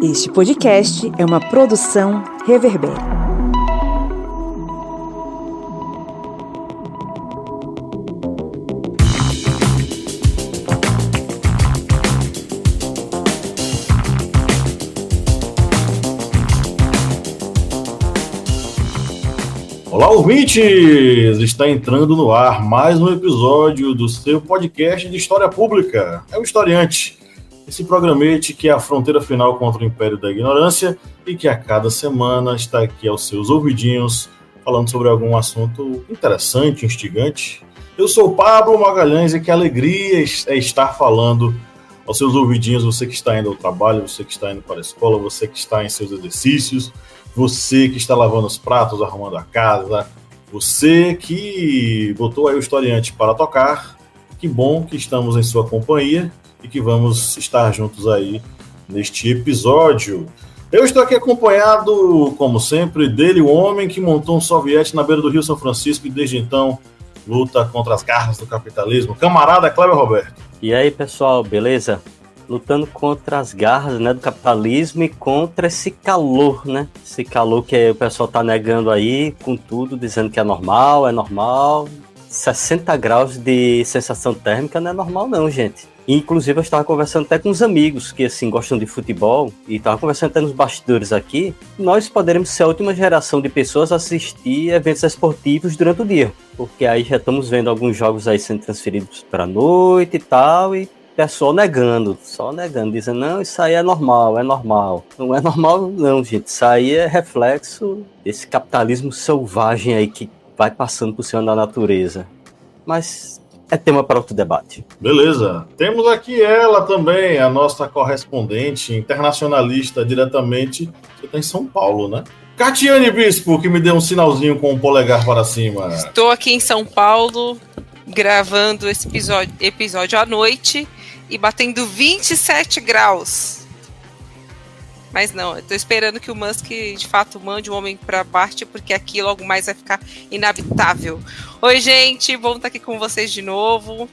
Este podcast é uma produção Reverber. Olá, ouvintes! Está entrando no ar mais um episódio do seu podcast de História Pública. É o Historiante, esse programete que é a fronteira final contra o Império da Ignorância e que a cada semana está aqui aos seus ouvidinhos falando sobre algum assunto interessante, instigante. Eu sou o Pablo Magalhães e que alegria é estar falando aos seus ouvidinhos, você que está indo ao trabalho, você que está indo para a escola, você que está em seus exercícios, você que está lavando os pratos, arrumando a casa, você que botou aí o Historiante para tocar. Que bom que estamos em sua companhia e que vamos estar juntos aí neste episódio. Eu estou aqui acompanhado, como sempre, dele, o homem que montou um soviete na beira do Rio São Francisco e desde então luta contra as garras do capitalismo. Camarada Cléber Roberto. E aí, pessoal, beleza? Lutando contra as garras, né, do capitalismo e contra esse calor, né? Esse calor que o pessoal tá negando aí com tudo, dizendo que é normal, 60 graus de sensação térmica não é normal não, gente. Inclusive eu estava conversando até com uns amigos que assim gostam de futebol e estava conversando até nos bastidores aqui. Nós poderemos ser a última geração de pessoas a assistir eventos esportivos durante o dia, porque aí já estamos vendo alguns jogos aí sendo transferidos para a noite e tal, e pessoal só negando, dizendo, não, isso aí é normal. Não é normal não, gente, isso aí é reflexo desse capitalismo selvagem aí que vai passando por cima da natureza. Mas é tema para outro debate. Beleza, temos aqui ela também, a nossa correspondente internacionalista diretamente, você está em São Paulo, né? Catiane Bispo, que me deu um sinalzinho com o polegar para cima. Estou aqui em São Paulo, gravando esse episódio à noite e batendo 27 graus. Mas não, eu tô esperando que o Musk de fato mande um homem para Marte, porque aqui logo mais vai ficar inabitável. Oi, gente, bom estar aqui com vocês de novo.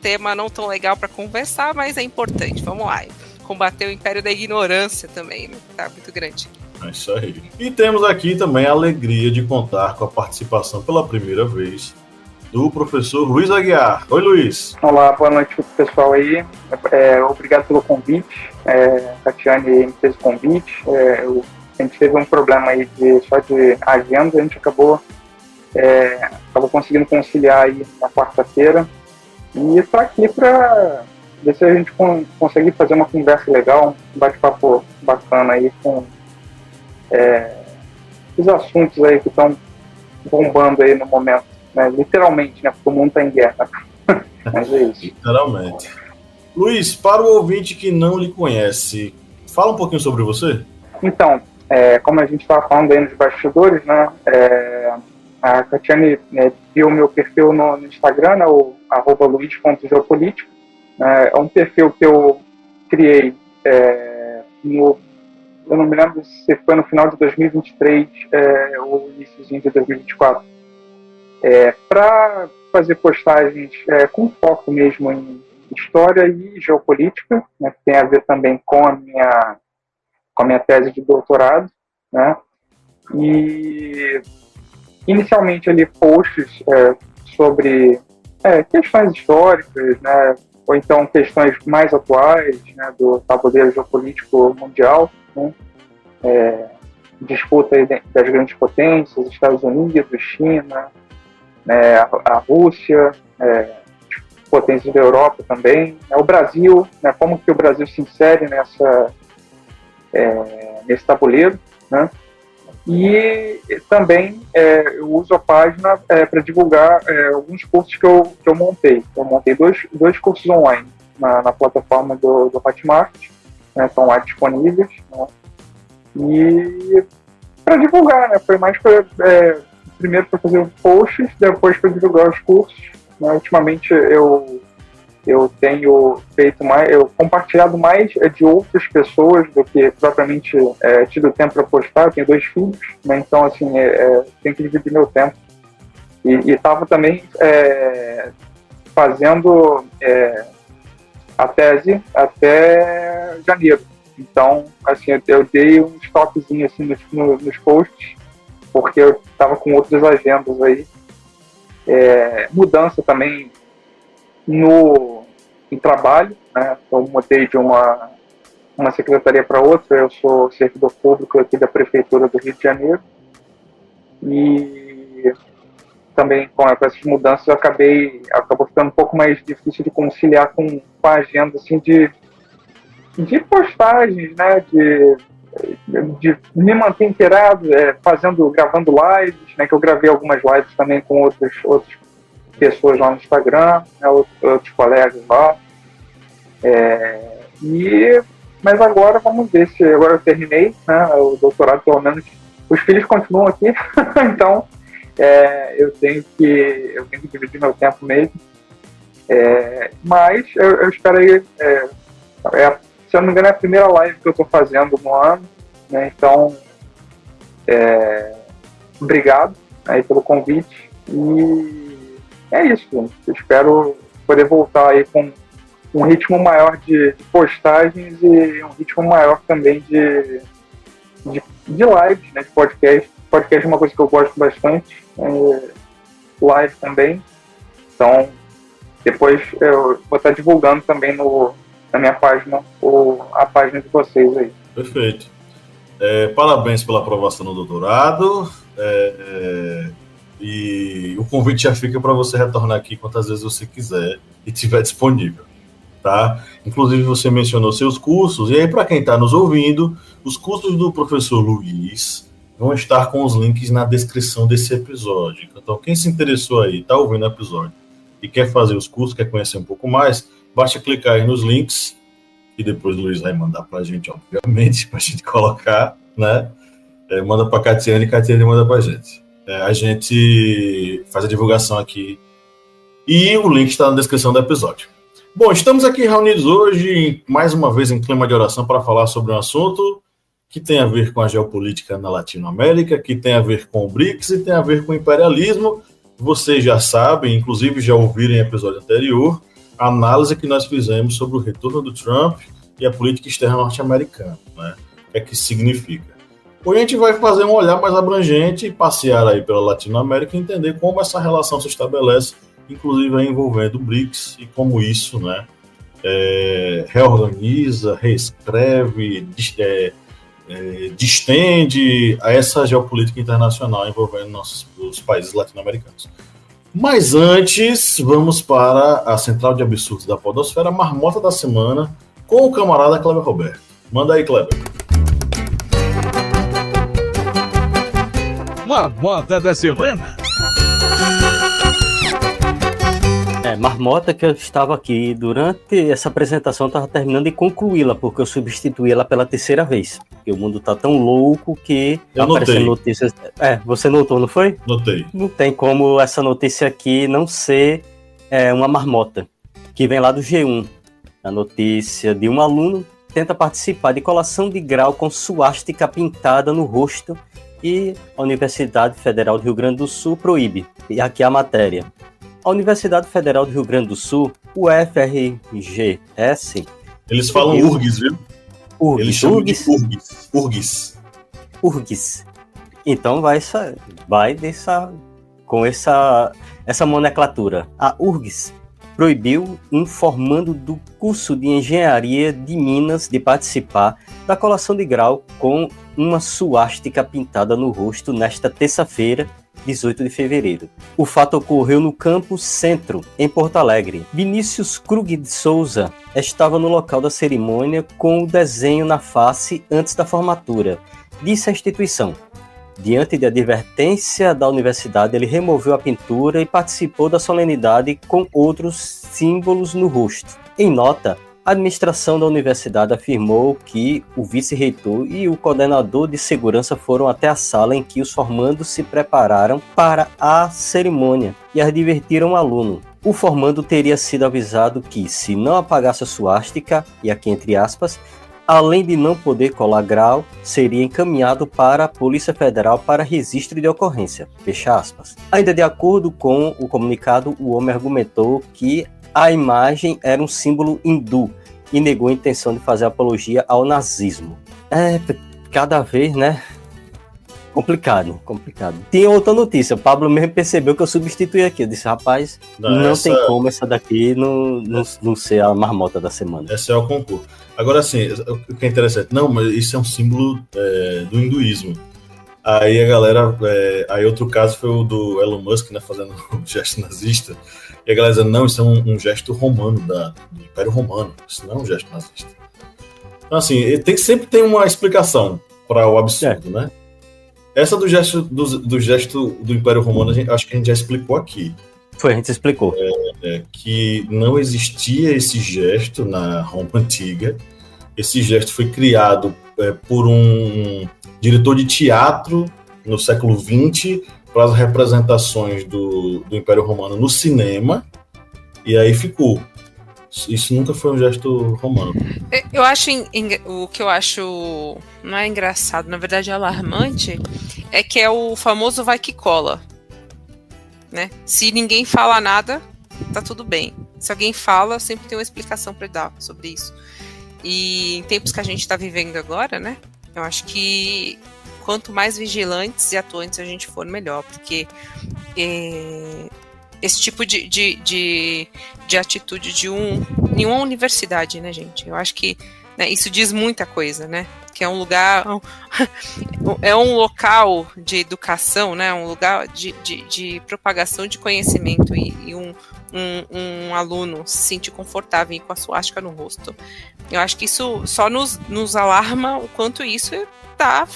Tema não tão legal para conversar, mas é importante. Vamos lá, combater o Império da Ignorância também, né? Tá muito grande. É isso aí. E temos aqui também a alegria de contar com a participação pela primeira vez do professor Luiz Aguiar. Oi, Luiz. Olá, boa noite pro pessoal aí. Obrigado pelo convite. Catiane me fez o convite. A gente teve um problema aí só de agenda, a gente acabou conseguindo conciliar aí na quarta-feira. E estou aqui para ver se a gente consegue fazer uma conversa legal, um bate-papo bacana aí com os assuntos aí que estão bombando aí no momento. Né, literalmente, né? Porque o mundo está em guerra. Mas é isso. Literalmente. Luiz, para o ouvinte que não lhe conhece, fala um pouquinho sobre você. Então, como a gente estava falando aí nos bastidores, né? A Catiane viu meu perfil no Instagram, né, o @luiz.geopolítico. É um perfil que eu criei eu não me lembro se foi no final de 2023 ou iníciozinho de 2024. Para fazer postagens com foco mesmo em história e geopolítica, né, que tem a ver também com a minha tese de doutorado, né, e inicialmente ali posts sobre questões históricas, né, ou então questões mais atuais, né, do tabuleiro geopolítico mundial, né, disputa aí das grandes potências, Estados Unidos, China, a Rússia, potências da Europa também, o Brasil, né, como que o Brasil se insere nesse tabuleiro, né? E também eu uso a página para divulgar alguns cursos que eu montei. Eu montei dois cursos online na plataforma do Hotmart, né, estão lá disponíveis, né? E para divulgar, né, foi mais primeiro para fazer posts, depois para divulgar os cursos. Né? Ultimamente eu tenho compartilhado mais de outras pessoas do que propriamente tido tempo para postar. Eu tenho 2 filhos, né? Então assim, tenho que dividir meu tempo. E estava também fazendo a tese até janeiro. Então, assim, eu dei um stopzinho assim, nos posts, porque eu estava com outras agendas aí. Mudança também no trabalho, né? Eu mudei de uma secretaria para outra. Eu sou servidor público aqui da Prefeitura do Rio de Janeiro. E também com essas mudanças acabou ficando um pouco mais difícil de conciliar com a agenda assim, de postagens, né? De me manter inteirado, gravando lives, né? Que eu gravei algumas lives também com outras pessoas lá no Instagram, né, outros colegas lá. Mas agora vamos ver se agora eu terminei, né, o doutorado, pelo menos os filhos continuam aqui, então eu tenho que dividir meu tempo mesmo. Mas eu espero aí, se eu não me engano, é a primeira live que eu estou fazendo no ano, né, então obrigado aí pelo convite e é isso. Eu espero poder voltar aí com um ritmo maior de postagens e um ritmo maior também de lives, né, de podcast. Podcast é uma coisa que eu gosto bastante, live também. Então, depois eu vou estar divulgando também na minha página, a página de vocês aí. Perfeito. Parabéns pela aprovação no doutorado. E o convite já fica para você retornar aqui quantas vezes você quiser e estiver disponível, tá? Inclusive você mencionou seus cursos, e aí para quem está nos ouvindo, os cursos do professor Luiz vão estar com os links na descrição desse episódio. Então quem se interessou aí, está ouvindo o episódio e quer fazer os cursos, quer conhecer um pouco mais, basta clicar aí nos links, que depois o Luiz vai mandar para a gente, obviamente, para a gente colocar, né? Manda para a Catiane manda para a gente. A gente faz a divulgação aqui e o link está na descrição do episódio. Bom, estamos aqui reunidos hoje, mais uma vez em clima de oração, para falar sobre um assunto que tem a ver com a geopolítica na Latinoamérica, que tem a ver com o BRICS e tem a ver com o imperialismo. Vocês já sabem, inclusive já ouviram em episódio anterior, a análise que nós fizemos sobre o retorno do Trump e a política externa norte-americana, né? O que é que isso significa? Hoje a gente vai fazer um olhar mais abrangente e passear aí pela Latinoamérica e entender como essa relação se estabelece, inclusive aí envolvendo o BRICS e como isso, né, reorganiza, reescreve, distende a essa geopolítica internacional envolvendo os países latino-americanos. Mas antes, vamos para a central de absurdos da podosfera, a marmota da semana, com o camarada Kleber Roberto. Manda aí, Kleber. Marmota da semana. Marmota que eu estava aqui durante essa apresentação, estava terminando de concluí-la, porque eu substituí ela pela terceira vez. Porque o mundo tá tão louco que aparecendo notícias. Você notou, não foi? Notei. Não tem como essa notícia aqui não ser uma marmota, que vem lá do G1. A notícia de um aluno tenta participar de colação de grau com suástica pintada no rosto e a Universidade Federal do Rio Grande do Sul proíbe. E aqui a matéria. A Universidade Federal do Rio Grande do Sul, o UFRGS... Eles falam URGS, viu? URGS. Eles chamam de URGS. URGS. Então vai com essa nomenclatura. A URGS proibiu um formando do curso de Engenharia de Minas de participar da colação de grau com uma suástica pintada no rosto nesta terça-feira, 18 de fevereiro. O fato ocorreu no Campus Centro, em Porto Alegre. Vinícius Krug de Souza estava no local da cerimônia com o desenho na face antes da formatura, disse a instituição. Diante de advertência da universidade, ele removeu a pintura e participou da solenidade com outros símbolos no rosto. Em nota, a administração da universidade afirmou que o vice-reitor e o coordenador de segurança foram até a sala em que os formandos se prepararam para a cerimônia e advertiram o aluno. O formando teria sido avisado que, se não apagasse a suástica, e aqui entre aspas, além de não poder colar grau, seria encaminhado para a Polícia Federal para registro de ocorrência. Fecha aspas. Ainda de acordo com o comunicado, o homem argumentou que a imagem era um símbolo hindu e negou a intenção de fazer apologia ao nazismo. É, cada vez, né? Complicado. Tinha outra notícia, o Pablo mesmo percebeu que eu substituí aqui. Eu disse, rapaz, não tem como essa daqui não ser a marmota da semana. Essa é o concurso. Agora, assim, o que é interessante, não, mas isso é um símbolo do hinduísmo. Aí a galera, aí outro caso foi o do Elon Musk, né, fazendo um gesto nazista. E a galera dizendo, não, isso é um gesto romano, do Império Romano. Isso não é um gesto nazista. Então, assim, sempre tem uma explicação para o absurdo, né? Essa do gesto do Império Romano, acho que a gente já explicou aqui. Foi, a gente explicou. Que não existia esse gesto na Roma Antiga. Esse gesto foi criado por um diretor de teatro no século XX para as representações do Império Romano no cinema. E aí ficou. Isso nunca foi um gesto romano. Eu acho o que eu acho não é engraçado, na verdade é alarmante, é que é o famoso vai que cola, né? Se ninguém fala nada, tá tudo bem. Se alguém fala, sempre tem uma explicação para dar sobre isso. E em tempos que a gente está vivendo agora, né? Eu acho que quanto mais vigilantes e atuantes a gente for, melhor, porque esse tipo de atitude em uma universidade, né, gente? Eu acho que, né, isso diz muita coisa, né? Que é um lugar, é um local de educação, né? Um lugar de propagação de conhecimento e um aluno se sentir confortável com a suástica no rosto. Eu acho que isso só nos alarma o quanto isso está,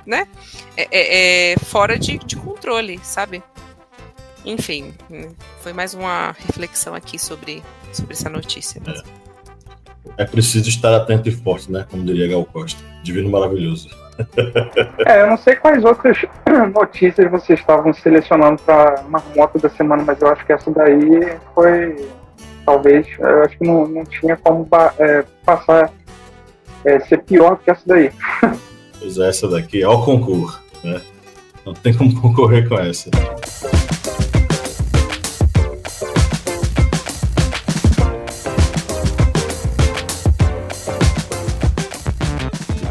né? Fora de controle, sabe? Enfim, foi mais uma reflexão aqui sobre essa notícia. É preciso estar atento e forte, né? Como diria Gal Costa. Divino maravilhoso. Eu não sei quais outras notícias vocês estavam selecionando para marmota da semana, mas eu acho que essa daí foi, talvez, eu acho que não tinha como passar, ser pior que essa daí. Pois é, essa daqui é o concurso, né? Não tem como concorrer com essa.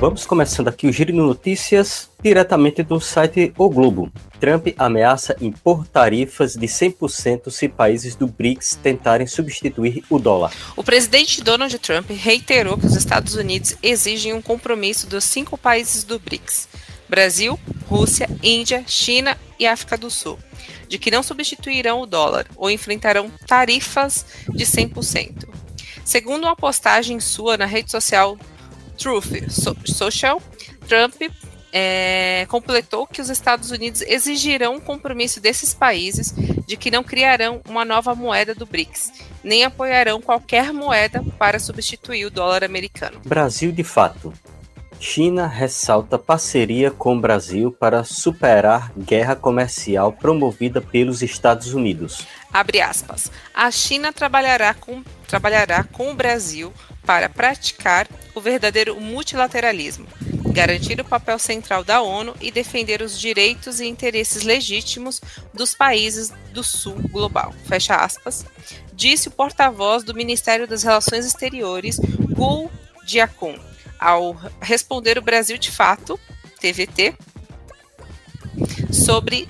Vamos começando aqui o Giro de Notícias diretamente do site O Globo. Trump ameaça impor tarifas de 100% se países do BRICS tentarem substituir o dólar. O presidente Donald Trump reiterou que os Estados Unidos exigem um compromisso dos 5 países do BRICS, Brasil, Rússia, Índia, China e África do Sul, de que não substituirão o dólar ou enfrentarão tarifas de 100%. Segundo uma postagem sua na rede social Truth Social, Trump completou que os Estados Unidos exigirão um compromisso desses países de que não criarão uma nova moeda do BRICS, nem apoiarão qualquer moeda para substituir o dólar americano. Brasil de fato. China ressalta parceria com o Brasil para superar guerra comercial promovida pelos Estados Unidos. Abre aspas. A China trabalhará com o Brasil para praticar o verdadeiro multilateralismo, garantir o papel central da ONU e defender os direitos e interesses legítimos dos países do Sul global. Fecha aspas. Disse o porta-voz do Ministério das Relações Exteriores, Gu Jiakun, ao responder o Brasil de Fato, TVT, sobre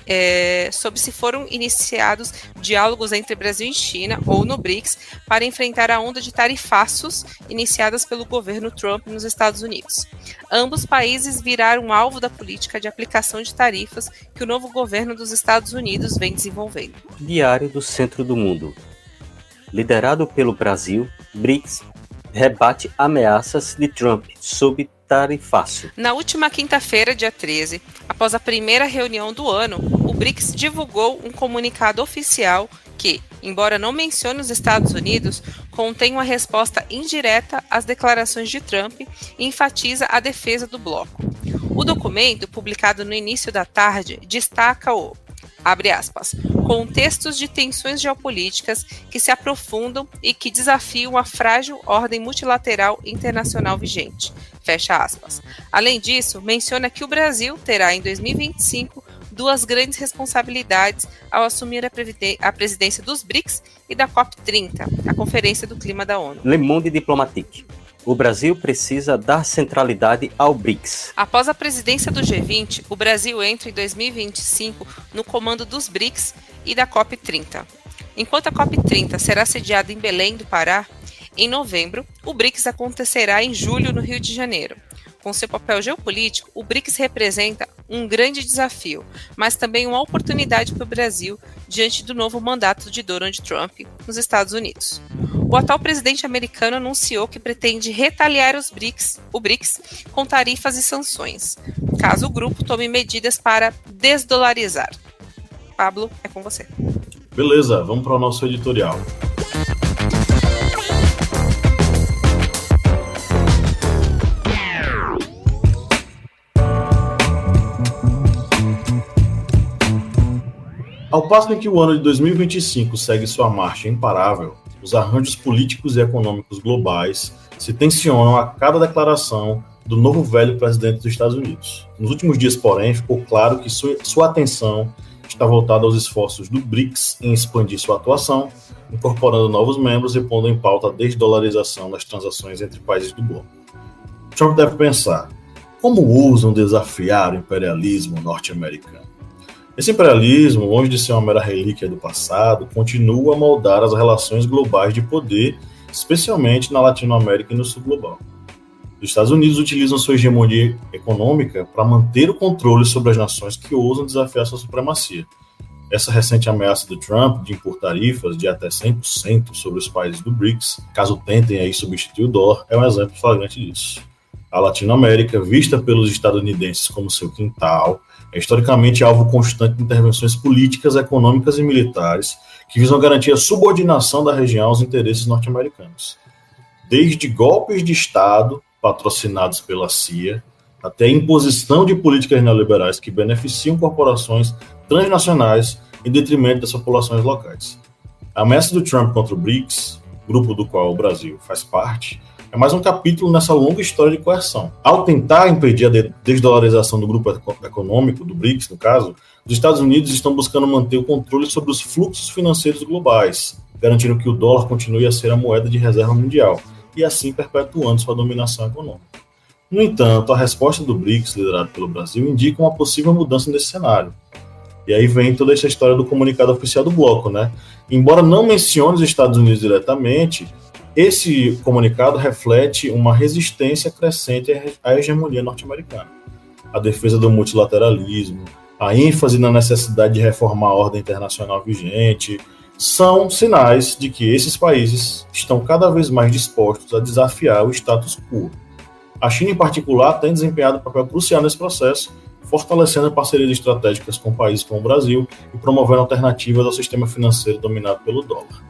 se foram iniciados diálogos entre Brasil e China ou no BRICS para enfrentar a onda de tarifaços iniciadas pelo governo Trump nos Estados Unidos. Ambos países viraram alvo da política de aplicação de tarifas que o novo governo dos Estados Unidos vem desenvolvendo. Diário do Centro do Mundo. Liderado pelo Brasil, BRICS rebate ameaças de Trump sob tarifaço. Na última quinta-feira, dia 13, após a primeira reunião do ano, o BRICS divulgou um comunicado oficial que, embora não mencione os Estados Unidos, contém uma resposta indireta às declarações de Trump e enfatiza a defesa do bloco. O documento, publicado no início da tarde, destaca o, abre aspas, contextos de tensões geopolíticas que se aprofundam e que desafiam a frágil ordem multilateral internacional vigente. Fecha aspas. Além disso, menciona que o Brasil terá em 2025 duas grandes responsabilidades ao assumir a presidência dos BRICS e da COP30, a Conferência do Clima da ONU. Le Monde Diplomatique. O Brasil precisa dar centralidade ao BRICS. Após a presidência do G20, o Brasil entra em 2025 no comando dos BRICS e da COP30. Enquanto a COP30 será sediada em Belém do Pará, em novembro, o BRICS acontecerá em julho no Rio de Janeiro. Com seu papel geopolítico, o BRICS representa um grande desafio, mas também uma oportunidade para o Brasil diante do novo mandato de Donald Trump nos Estados Unidos. O atual presidente americano anunciou que pretende retaliar o BRICS com tarifas e sanções, caso o grupo tome medidas para desdolarizar. Pablo, é com você. Beleza, vamos para o nosso editorial. Ao passo em que o ano de 2025 segue sua marcha imparável, os arranjos políticos e econômicos globais se tensionam a cada declaração do novo velho presidente dos Estados Unidos. Nos últimos dias, porém, ficou claro que sua atenção está voltada aos esforços do BRICS em expandir sua atuação, incorporando novos membros e pondo em pauta a desdolarização das transações entre países do bloco. Trump deve pensar: como ousam desafiar o imperialismo norte-americano? Esse imperialismo, longe de ser uma mera relíquia do passado, continua a moldar as relações globais de poder, especialmente na Latinoamérica e no sul global. Os Estados Unidos utilizam sua hegemonia econômica para manter o controle sobre as nações que ousam desafiar sua supremacia. Essa recente ameaça do Trump de impor tarifas de até 100% sobre os países do BRICS, caso tentem aí substituir o dólar, é um exemplo flagrante disso. A Latinoamérica, vista pelos estadunidenses como seu quintal, é historicamente alvo constante de intervenções políticas, econômicas e militares que visam garantir a subordinação da região aos interesses norte-americanos. Desde golpes de Estado, patrocinados pela CIA, até a imposição de políticas neoliberais que beneficiam corporações transnacionais em detrimento das populações locais. A ameaça do Trump contra o BRICS, grupo do qual o Brasil faz parte, é mais um capítulo nessa longa história de coerção. Ao tentar impedir a desdolarização do grupo econômico, do BRICS no caso, os Estados Unidos estão buscando manter o controle sobre os fluxos financeiros globais, garantindo que o dólar continue a ser a moeda de reserva mundial, e assim perpetuando sua dominação econômica. No entanto, a resposta do BRICS, liderado pelo Brasil, indica uma possível mudança nesse cenário. E aí vem toda essa história do comunicado oficial do bloco, né? Embora não mencione os Estados Unidos diretamente, esse comunicado reflete uma resistência crescente à hegemonia norte-americana. A defesa do multilateralismo, a ênfase na necessidade de reformar a ordem internacional vigente, são sinais de que esses países estão cada vez mais dispostos a desafiar o status quo. A China, em particular, tem desempenhado um papel crucial nesse processo, fortalecendo parcerias estratégicas com países como o Brasil e promovendo alternativas ao sistema financeiro dominado pelo dólar.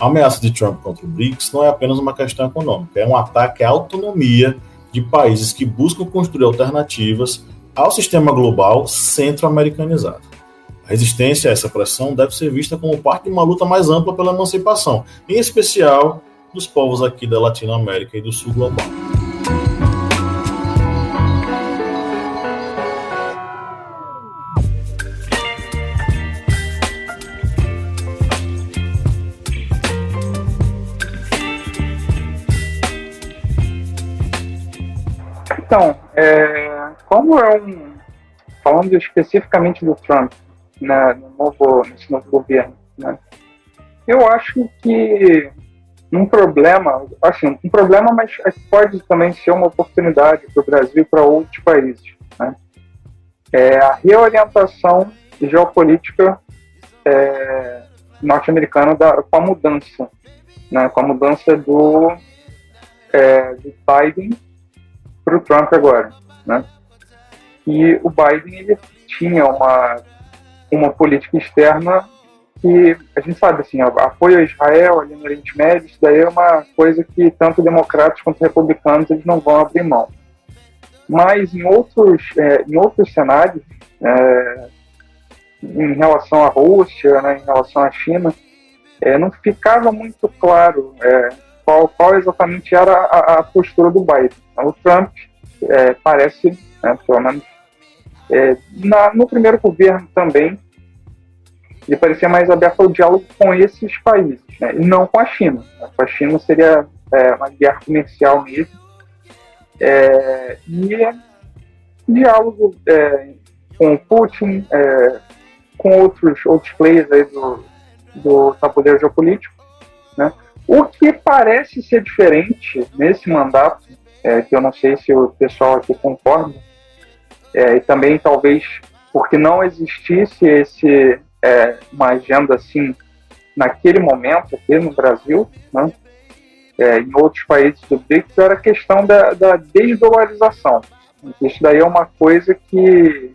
A ameaça de Trump contra o BRICS não é apenas uma questão econômica, é um ataque à autonomia de países que buscam construir alternativas ao sistema global centro-americanizado. A resistência a essa pressão deve ser vista como parte de uma luta mais ampla pela emancipação, em especial dos povos aqui da Latinoamérica e do sul global. Então, falando especificamente do Trump, né, nesse novo governo, né, eu acho que um problema, mas pode também ser uma oportunidade para o Brasil e para outros países, né, é a reorientação geopolítica norte-americana com a mudança, né, com a mudança do Biden para o Trump agora, né? E o Biden, ele tinha uma política externa que a gente sabe, assim, apoio a Israel ali no Oriente Médio, isso daí é uma coisa que tanto democratas quanto republicanos eles não vão abrir mão. Mas em outros cenários, em relação à Rússia, né, em relação à China, não ficava muito claro qual exatamente era a postura do Biden. O Trump parece, pelo menos no primeiro governo também, ele parecia mais aberto ao diálogo com esses países, né, e não com a China. Com a China seria uma guerra comercial mesmo, E diálogo com o Putin, com outros players aí do tabuleiro geopolítico, né? O que parece ser diferente nesse mandato, que eu não sei se o pessoal aqui concorda, e também talvez porque não existisse uma agenda assim naquele momento aqui no Brasil, né? Em outros países do BRICS, era a questão da desdolarização. Isso daí é uma coisa que,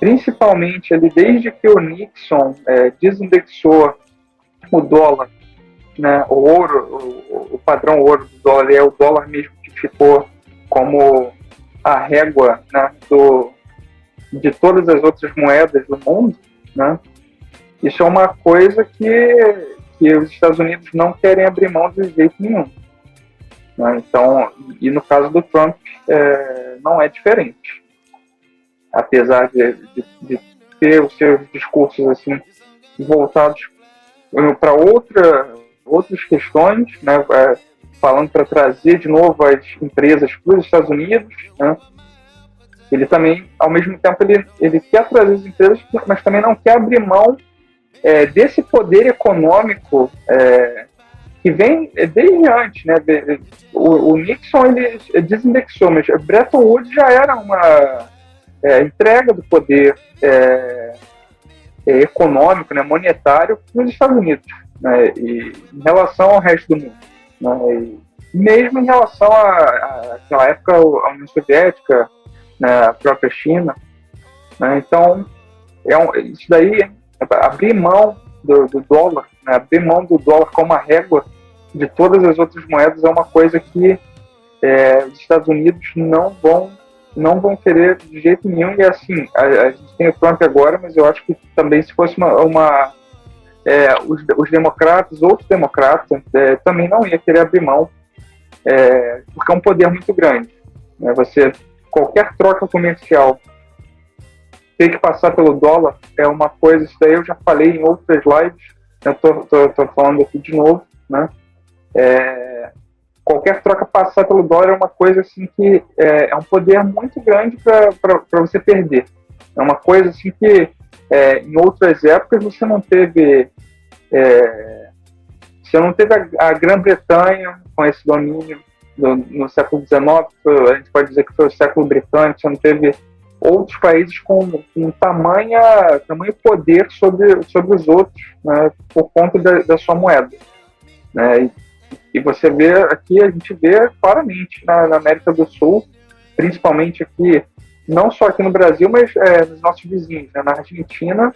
principalmente ali, desde que o Nixon desindexou o dólar, né, o ouro, o padrão ouro do dólar, é o dólar mesmo que ficou como a régua, né, de todas as outras moedas do mundo, né? Isso é uma coisa que os Estados Unidos não querem abrir mão de jeito nenhum, né? Então, e no caso do Trump, não é diferente. Apesar de ter os seus discursos assim, voltados para outras questões, né? Falando para trazer de novo as empresas para os Estados Unidos, né? Ele também, ao mesmo tempo, ele quer trazer as empresas, mas também não quer abrir mão desse poder econômico que vem desde antes, né? O Nixon ele desindexou, mas Bretton Woods já era uma entrega do poder econômico, né, monetário nos Estados Unidos, né, e em relação ao resto do mundo, né, e mesmo em relação àquela época a União Soviética, né, a própria China, né, então isso daí, abrir mão do dólar, né, abrir mão do dólar como a régua de todas as outras moedas é uma coisa que os Estados Unidos não vão querer de jeito nenhum. E assim, a gente tem o Trump agora, mas eu acho que também se fosse os democratas, outros democratas, também não ia querer abrir mão, porque é um poder muito grande, né? Qualquer troca comercial ter que passar pelo dólar é uma coisa, isso daí eu já falei em outras lives, eu tô falando aqui de novo, né? Qualquer troca passar pelo dólar é uma coisa assim que é um poder muito grande para você perder. É uma coisa assim que em outras épocas você não teve a Grã-Bretanha com esse domínio no século XIX, a gente pode dizer que foi o século britânico, você não teve outros países com tamanho poder sobre os outros, né, por conta da sua moeda, né? E você vê aqui, a gente vê claramente na América do Sul, principalmente aqui, não só aqui no Brasil, mas nos nossos vizinhos, né? Na Argentina,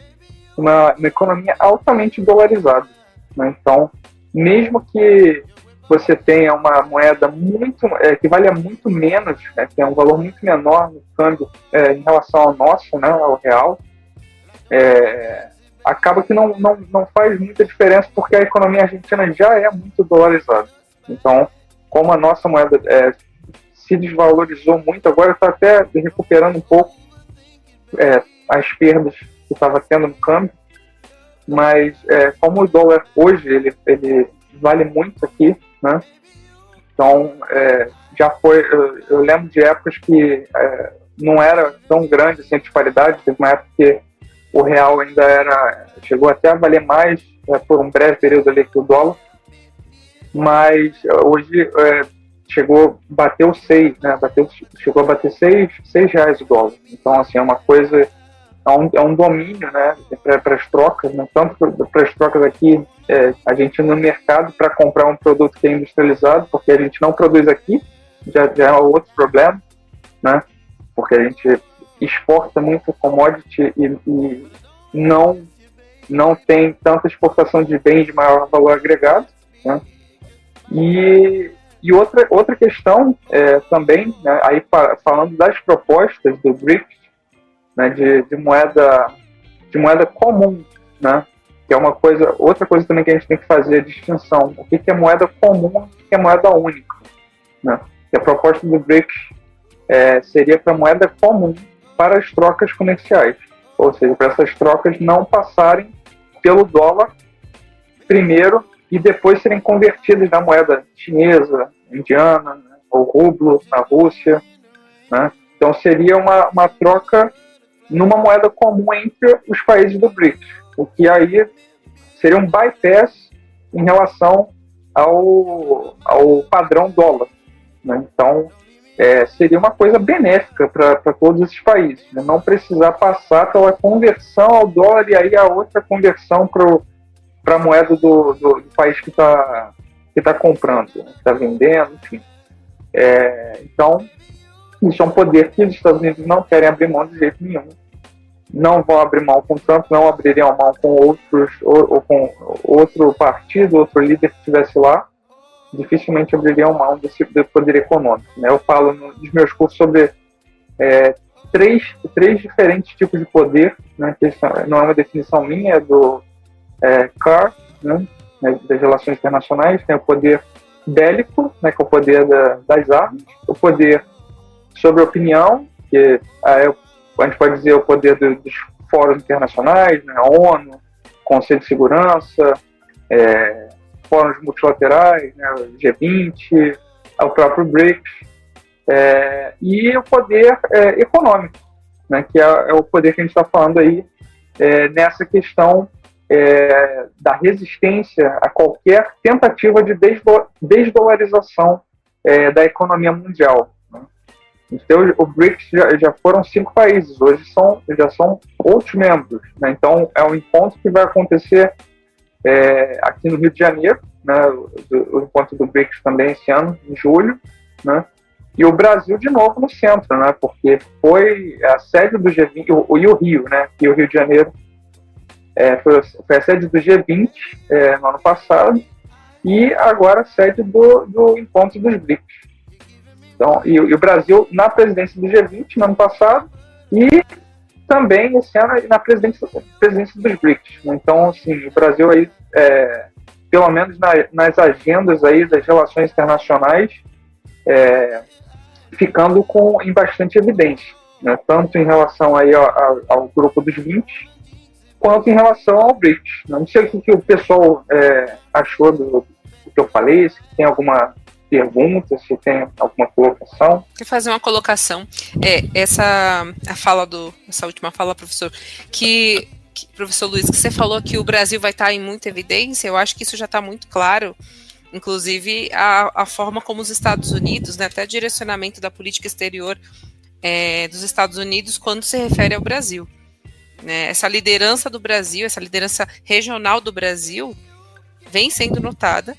uma economia altamente dolarizada, né? Então, mesmo que você tenha uma moeda que valha muito menos, né? Que é um valor muito menor no câmbio em relação ao nosso, né? Ao real, acaba que não faz muita diferença, porque a economia argentina já é muito dolarizada. Então, como a nossa moeda se desvalorizou muito, agora está até recuperando um pouco as perdas que estava tendo no câmbio, mas como o dólar hoje ele vale muito aqui, né? Então, já foi, eu lembro de épocas que não era tão grande assim, a disparidade. Teve uma época que o real ainda chegou até a valer mais por um breve período ali que o dólar, mas hoje bateu 6, né? Chegou a bater 6 reais o dólar. Então, assim, é uma coisa, é um domínio, né, para as trocas, né? Tanto para as trocas aqui, a gente no mercado para comprar um produto que é industrializado, porque a gente não produz aqui, já é outro problema, né? Porque a gente exporta muito commodity e não tem tanta exportação de bens de maior valor agregado, né? E outra questão também, né, aí falando das propostas do BRICS, né, de moeda comum, né, que é outra coisa também que a gente tem que fazer a distinção, o que é moeda comum e o que é moeda única, né? Que a proposta do BRICS seria para moeda comum para as trocas comerciais, ou seja, para essas trocas não passarem pelo dólar primeiro e depois serem convertidas na moeda chinesa, indiana, né, o rublo na Rússia, né? Então seria uma troca numa moeda comum entre os países do BRICS, o que aí seria um bypass em relação ao padrão dólar, né? Então seria uma coisa benéfica para todos esses países, né? Não precisar passar pela conversão ao dólar e aí a outra conversão para a moeda do país que está comprando, né? Que está vendendo, enfim. Então, isso é um poder que os Estados Unidos não querem abrir mão de jeito nenhum. Não vão abrir mão com Trump, não abririam mão com outros, ou com outro partido, outro líder que estivesse lá. Dificilmente abririam mão desse poder econômico, né? Eu falo nos meus cursos sobre três diferentes tipos de poder, né? Que não é uma definição minha, é do Carr, né? Das relações internacionais. Tem o poder bélico, né? Que é o poder das armas, o poder sobre opinião, que a gente pode dizer o poder dos fóruns internacionais, né? A ONU, Conselho de Segurança, fóruns multilaterais, né? O G20, o próprio BRICS, e o poder econômico, né? Que é o poder que a gente está falando aí nessa questão da resistência a qualquer tentativa de desdolarização da economia mundial. Então, o BRICS já foram 5 países, hoje já são outros membros, né? Então, é um encontro que vai acontecer aqui no Rio de Janeiro, né? O encontro do BRICS também esse ano, em julho, né? E o Brasil de novo no centro, né? Porque foi a sede do G20, e o Rio, né? E o Rio de Janeiro foi a sede do G20 no ano passado, e agora a sede do encontro dos BRICS. Então, e o Brasil na presidência do G20 no ano passado e também esse ano na presidência dos BRICS. Então, assim, o Brasil aí, pelo menos nas agendas aí das relações internacionais, ficando em bastante evidência, né? Tanto em relação aí ao grupo dos 20, quanto em relação ao BRICS. Não sei o que o pessoal achou do que eu falei, se tem alguma pergunta, se tem alguma colocação. Quero fazer uma colocação. Essa última fala, professor, professor Luiz, que você falou que o Brasil vai estar em muita evidência, eu acho que isso já está muito claro, inclusive a forma como os Estados Unidos, né, até o direcionamento da política exterior dos Estados Unidos quando se refere ao Brasil. Né, essa liderança do Brasil, essa liderança regional do Brasil vem sendo notada.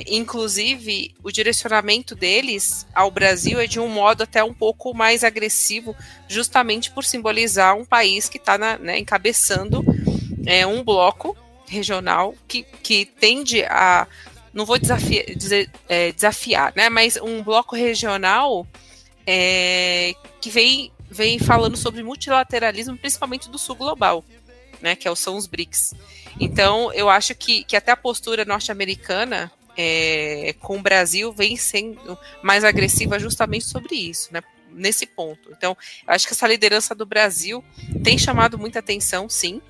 Inclusive, o direcionamento deles ao Brasil é de um modo até um pouco mais agressivo, justamente por simbolizar um país que está encabeçando um bloco regional que tende a, não vou desafiar, né, mas um bloco regional que vem falando sobre multilateralismo, principalmente do sul global, né, que são os BRICS. Então, eu acho que até a postura norte-americana com o Brasil vem sendo mais agressiva justamente sobre isso, né, nesse ponto. Então, eu acho que essa liderança do Brasil tem chamado muita atenção, sim.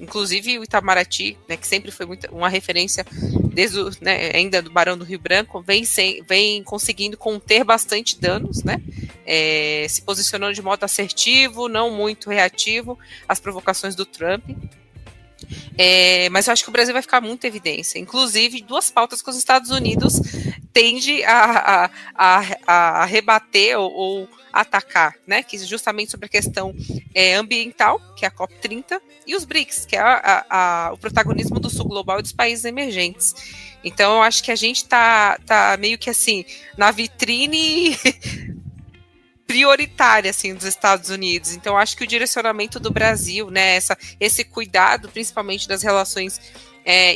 Inclusive o Itamaraty, né, que sempre foi uma referência desde ainda do Barão do Rio Branco, vem conseguindo conter bastante danos, né, se posicionando de modo assertivo, não muito reativo às provocações do Trump. Mas eu acho que o Brasil vai ficar muito em evidência. Inclusive, 2 pautas que os Estados Unidos tende a rebater ou atacar, né? Que é justamente sobre a questão ambiental, que é a COP30, e os BRICS, que é o protagonismo do sul global e dos países emergentes. Então, eu acho que a gente está meio que assim, na vitrine prioritária, assim, dos Estados Unidos. Então, acho que o direcionamento do Brasil, né, esse cuidado, principalmente das relações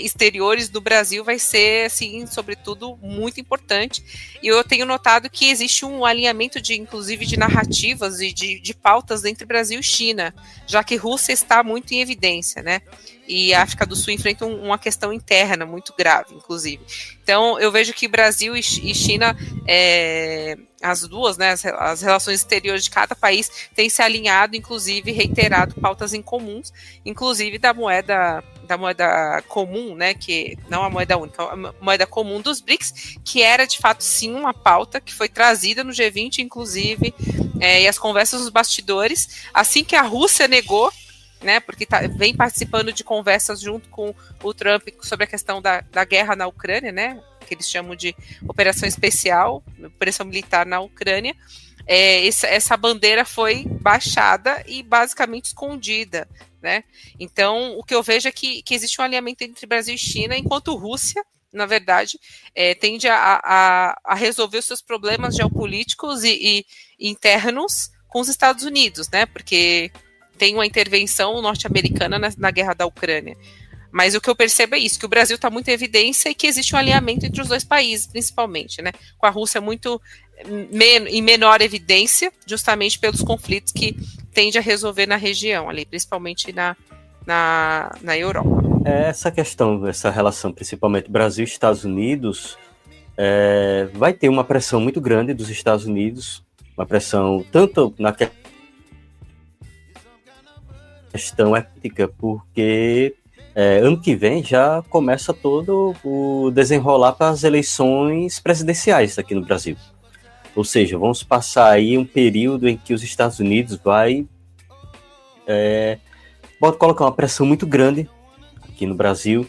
exteriores do Brasil, vai ser, assim, sobretudo, muito importante. E eu tenho notado que existe um alinhamento, inclusive, de narrativas e de pautas entre Brasil e China, já que Rússia está muito em evidência, né? E a África do Sul enfrenta uma questão interna muito grave, inclusive. Então, eu vejo que Brasil e China as duas, né, as relações exteriores de cada país têm se alinhado, inclusive reiterado pautas em comuns, inclusive da moeda comum, né, que não a moeda única, a moeda comum dos BRICS, que era de fato sim uma pauta que foi trazida no G20, inclusive, e as conversas nos bastidores, assim que a Rússia negou, né, porque vem participando de conversas junto com o Trump sobre a questão da guerra na Ucrânia, né, que eles chamam de operação especial, operação militar na Ucrânia, essa bandeira foi baixada e basicamente escondida, né? Então, o que eu vejo é que existe um alinhamento entre Brasil e China, enquanto Rússia, na verdade, tende a resolver os seus problemas geopolíticos e internos com os Estados Unidos, né? Porque tem uma intervenção norte-americana na guerra da Ucrânia. Mas o que eu percebo é isso, que o Brasil está muito em evidência e que existe um alinhamento entre os dois países, principalmente, né? Com a Rússia muito em menor evidência, justamente pelos conflitos que tende a resolver na região, ali, principalmente na Europa. Essa questão, essa relação, principalmente Brasil e Estados Unidos, vai ter uma pressão muito grande dos Estados Unidos, uma pressão tanto na questão ética, porque ano que vem já começa todo o desenrolar para as eleições presidenciais aqui no Brasil. Ou seja, vamos passar aí um período em que os Estados Unidos pode colocar uma pressão muito grande aqui no Brasil.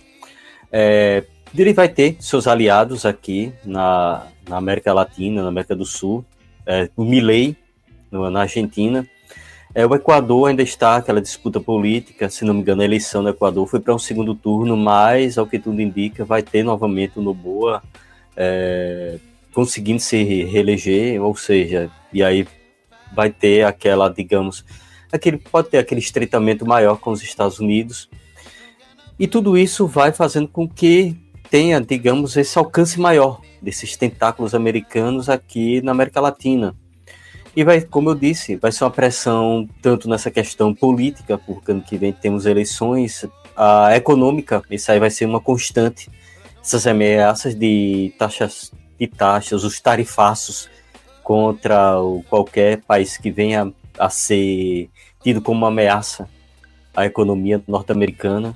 Ele vai ter seus aliados aqui na América Latina, na América do Sul, o Milei, na Argentina. O Equador ainda está aquela disputa política, se não me engano, a eleição do Equador foi para um segundo turno, mas, ao que tudo indica, vai ter novamente o Noboa conseguindo se reeleger, ou seja, e aí vai ter aquela, digamos, pode ter aquele estreitamento maior com os Estados Unidos, e tudo isso vai fazendo com que tenha, digamos, esse alcance maior desses tentáculos americanos aqui na América Latina. E vai, como eu disse, vai ser uma pressão tanto nessa questão política, porque ano que vem temos eleições, a econômica, isso aí vai ser uma constante, essas ameaças de taxas, os tarifaços contra qualquer país que venha a ser tido como uma ameaça à economia norte-americana.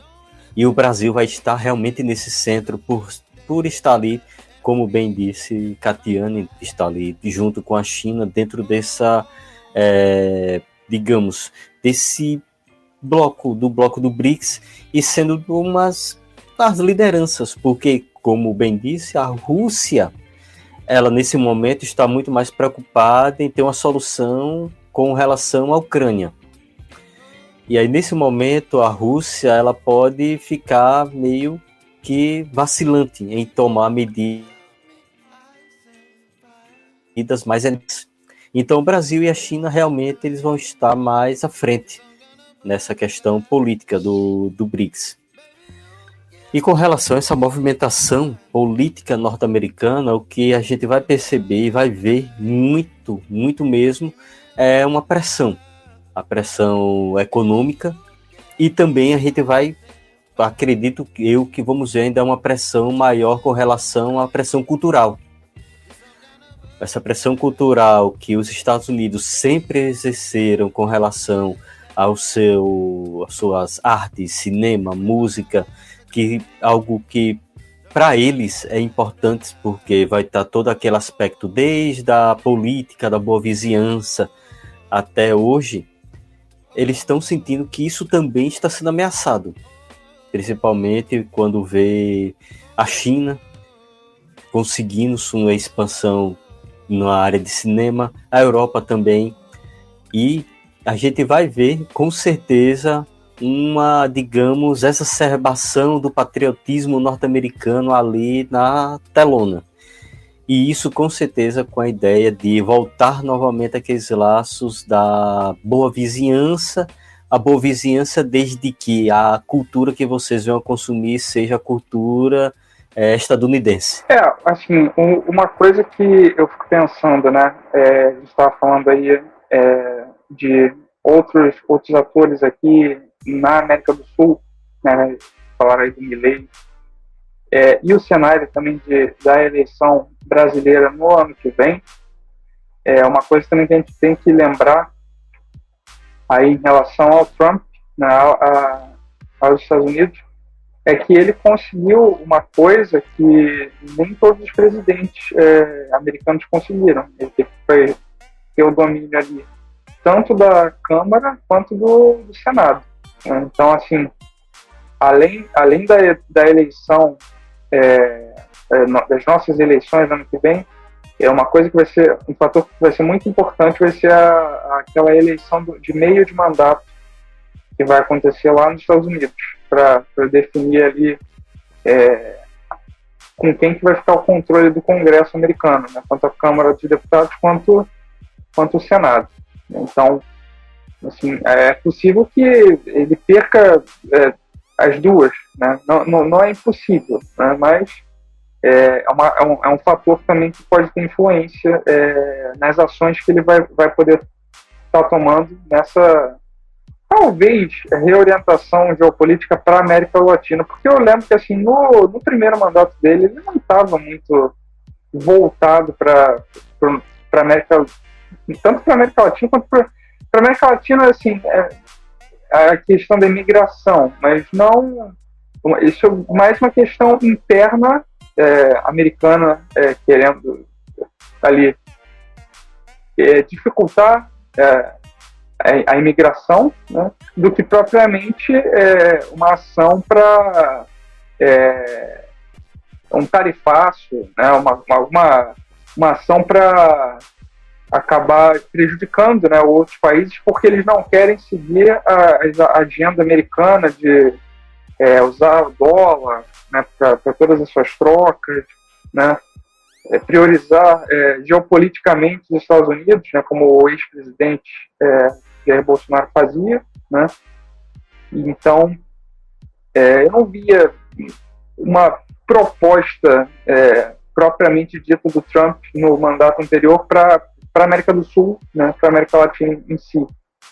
E o Brasil vai estar realmente nesse centro por estar ali, como bem disse Catiane, está ali junto com a China dentro dessa, digamos, desse bloco do BRICS e sendo das lideranças, porque, como bem disse, a Rússia, ela nesse momento está muito mais preocupada em ter uma solução com relação à Ucrânia. E aí, nesse momento, a Rússia ela pode ficar meio que vacilante em tomar medidas mais. Então, o Brasil e a China realmente eles vão estar mais à frente nessa questão política do BRICS. E com relação a essa movimentação política norte-americana, o que a gente vai perceber e vai ver muito, muito mesmo, é uma pressão. A pressão econômica e também a gente vai, acredito eu, que vamos ver ainda uma pressão maior com relação à pressão cultural. Essa pressão cultural que os Estados Unidos sempre exerceram com relação às suas artes, cinema, música, que algo que para eles é importante porque vai estar todo aquele aspecto desde a política, da boa vizinhança até hoje, eles estão sentindo que isso também está sendo ameaçado, principalmente quando vê a China conseguindo sua expansão na área de cinema, a Europa também, e a gente vai ver com certeza uma, digamos, exacerbação do patriotismo norte-americano ali na telona. E isso com certeza com a ideia de voltar novamente aqueles laços da boa vizinhança, a boa vizinhança desde que a cultura que vocês venham a consumir seja a cultura estadunidense. Assim, uma coisa que eu fico pensando, né, a gente estava falando aí de outros atores aqui na América do Sul, né, falaram aí do Milei, e o cenário também da eleição brasileira no ano que vem, uma coisa também que a gente tem que lembrar aí em relação ao Trump, né, aos Estados Unidos, é que ele conseguiu uma coisa que nem todos os presidentes americanos conseguiram. Ele foi ter o domínio ali, tanto da Câmara quanto do Senado. Então, assim, além da eleição, das nossas eleições no ano que vem, uma coisa que vai ser, um fator que vai ser muito importante vai ser aquela eleição de meio de mandato que vai acontecer lá nos Estados Unidos, para definir ali com quem que vai ficar o controle do Congresso americano, né, tanto a Câmara dos Deputados quanto o Senado. Então, assim, é possível que ele perca as duas, né? Não é impossível, né? Mas é um fator também que pode ter influência nas ações que ele vai poder estar tomando nessa, talvez, reorientação geopolítica para a América Latina, porque eu lembro que, assim, no primeiro mandato dele, ele não estava muito voltado para a América, tanto para a América Latina quanto para a América Latina, assim, a questão da imigração, mas não, isso é mais uma questão interna americana, querendo ali dificultar a imigração, né, do que propriamente uma ação para um tarifaço, né, uma ação para acabar prejudicando, né, outros países, porque eles não querem seguir a agenda americana de usar o dólar, né, para todas as suas trocas, né, priorizar geopoliticamente os Estados Unidos, né, como o ex-presidente Jair Bolsonaro fazia, né. Então, eu não via uma proposta propriamente dita do Trump no mandato anterior para a América do Sul, né, para a América Latina em si.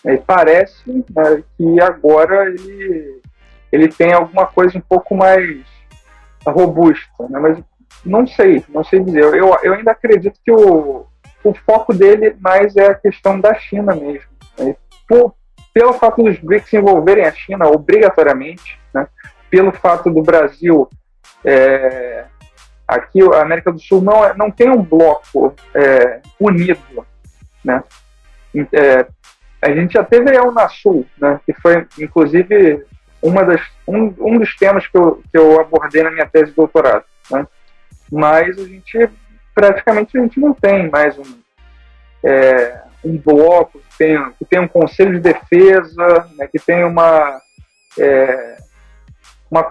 E parece, né, que agora ele tem alguma coisa um pouco mais robusta, né, mas não sei dizer. Eu ainda acredito que o foco dele mais é a questão da China mesmo. Né, pelo fato dos BRICS envolverem a China obrigatoriamente, né, pelo fato do Brasil, aqui a América do Sul não tem um bloco unido, né? A gente já teve a Unasul, né, que foi inclusive um dos temas que eu abordei na minha tese de doutorado, né? Mas praticamente a gente não tem mais um bloco que tem um conselho de defesa, né, que tem uma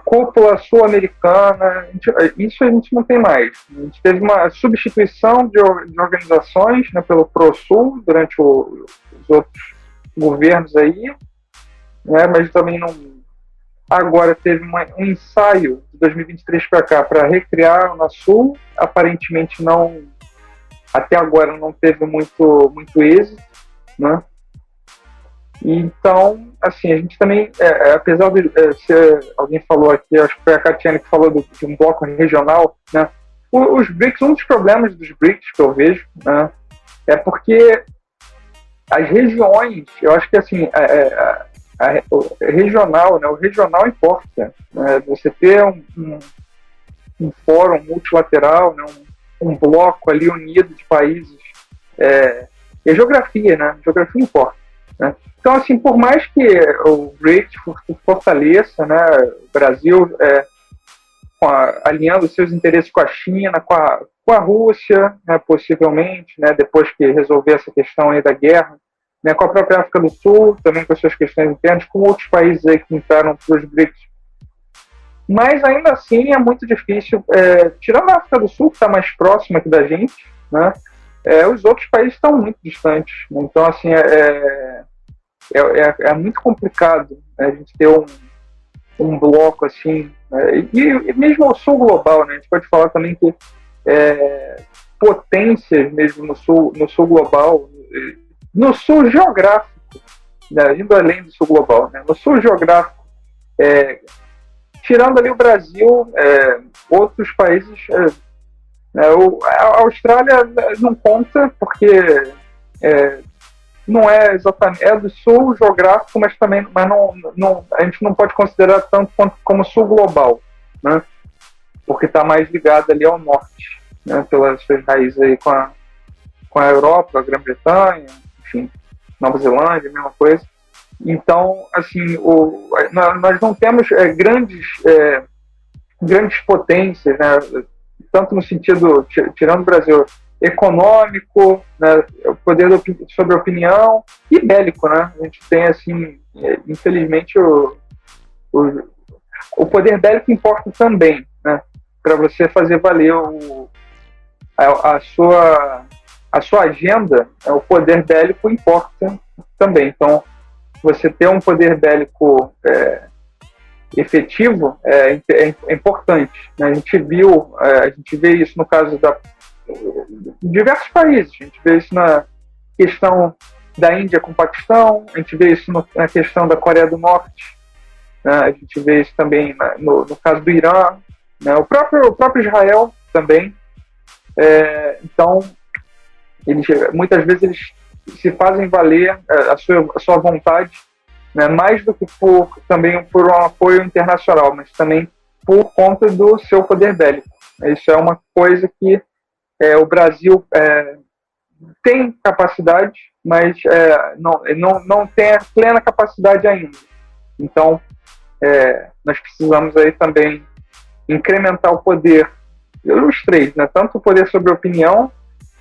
cúpula sul-americana. Isso a gente não tem mais. A gente teve uma substituição de organizações, né, pelo ProSul durante os outros governos aí, né, mas também não. Agora teve um ensaio de 2023 para cá para recriar a Unasul. Aparentemente não, até agora não teve muito êxito, né? Então, assim, a gente também, apesar de alguém falou aqui, acho que foi a Catiane que falou de um bloco regional, né? Os BRICS, um dos problemas dos BRICS que eu vejo, né, é porque as regiões, eu acho que, assim, o regional importa, né? Você ter um fórum multilateral, né, um bloco ali unido de países, e a geografia, né? A geografia importa, né? Então, assim, por mais que o BRICS fortaleça, né, o Brasil alinhando seus interesses com a China, com a Rússia, né, possivelmente, né, depois que resolver essa questão aí da guerra, né, com a própria África do Sul, também com as suas questões internas, com outros países aí que entraram para os BRICS. Mas, ainda assim, é muito difícil, tirando a África do Sul, que está mais próxima aqui da gente, né, os outros países estão muito distantes. Então, assim, é muito complicado, né, a gente ter um bloco assim, né, e mesmo o sul global, né, a gente pode falar também que potências mesmo no sul global, no sul geográfico, né, indo além do sul global, né, no sul geográfico, tirando ali o Brasil, outros países A Austrália não conta, porque não é exatamente, é do sul geográfico, mas também a gente não pode considerar tanto como sul global, né? Porque está mais ligado ali ao norte, né? Pelas suas raízes aí com a Europa, a Grã-Bretanha, enfim, Nova Zelândia, a mesma coisa. Então, assim, nós não temos grandes potências, né? Tanto no sentido, tirando o Brasil, econômico, né? O poder sobre a opinião e bélico, né? A gente tem, assim, infelizmente, o poder bélico importa também, né? Para você fazer valer a sua agenda, o poder bélico importa também. Então, você ter um poder bélico efetivo é importante, né? A gente vê isso no caso de diversos países. A gente vê isso na questão da Índia com o Paquistão, a gente vê isso na questão da Coreia do Norte, né? A gente vê isso também no caso do Irã, né? O próprio Israel também. Então, muitas vezes eles se fazem valer a sua vontade, né? Mais do que também por um apoio internacional, mas também por conta do seu poder bélico. Isso é uma coisa que o Brasil tem capacidade, mas não tem a plena capacidade ainda. Então, nós precisamos aí também incrementar o poder, os três, né? Tanto o poder sobre a opinião,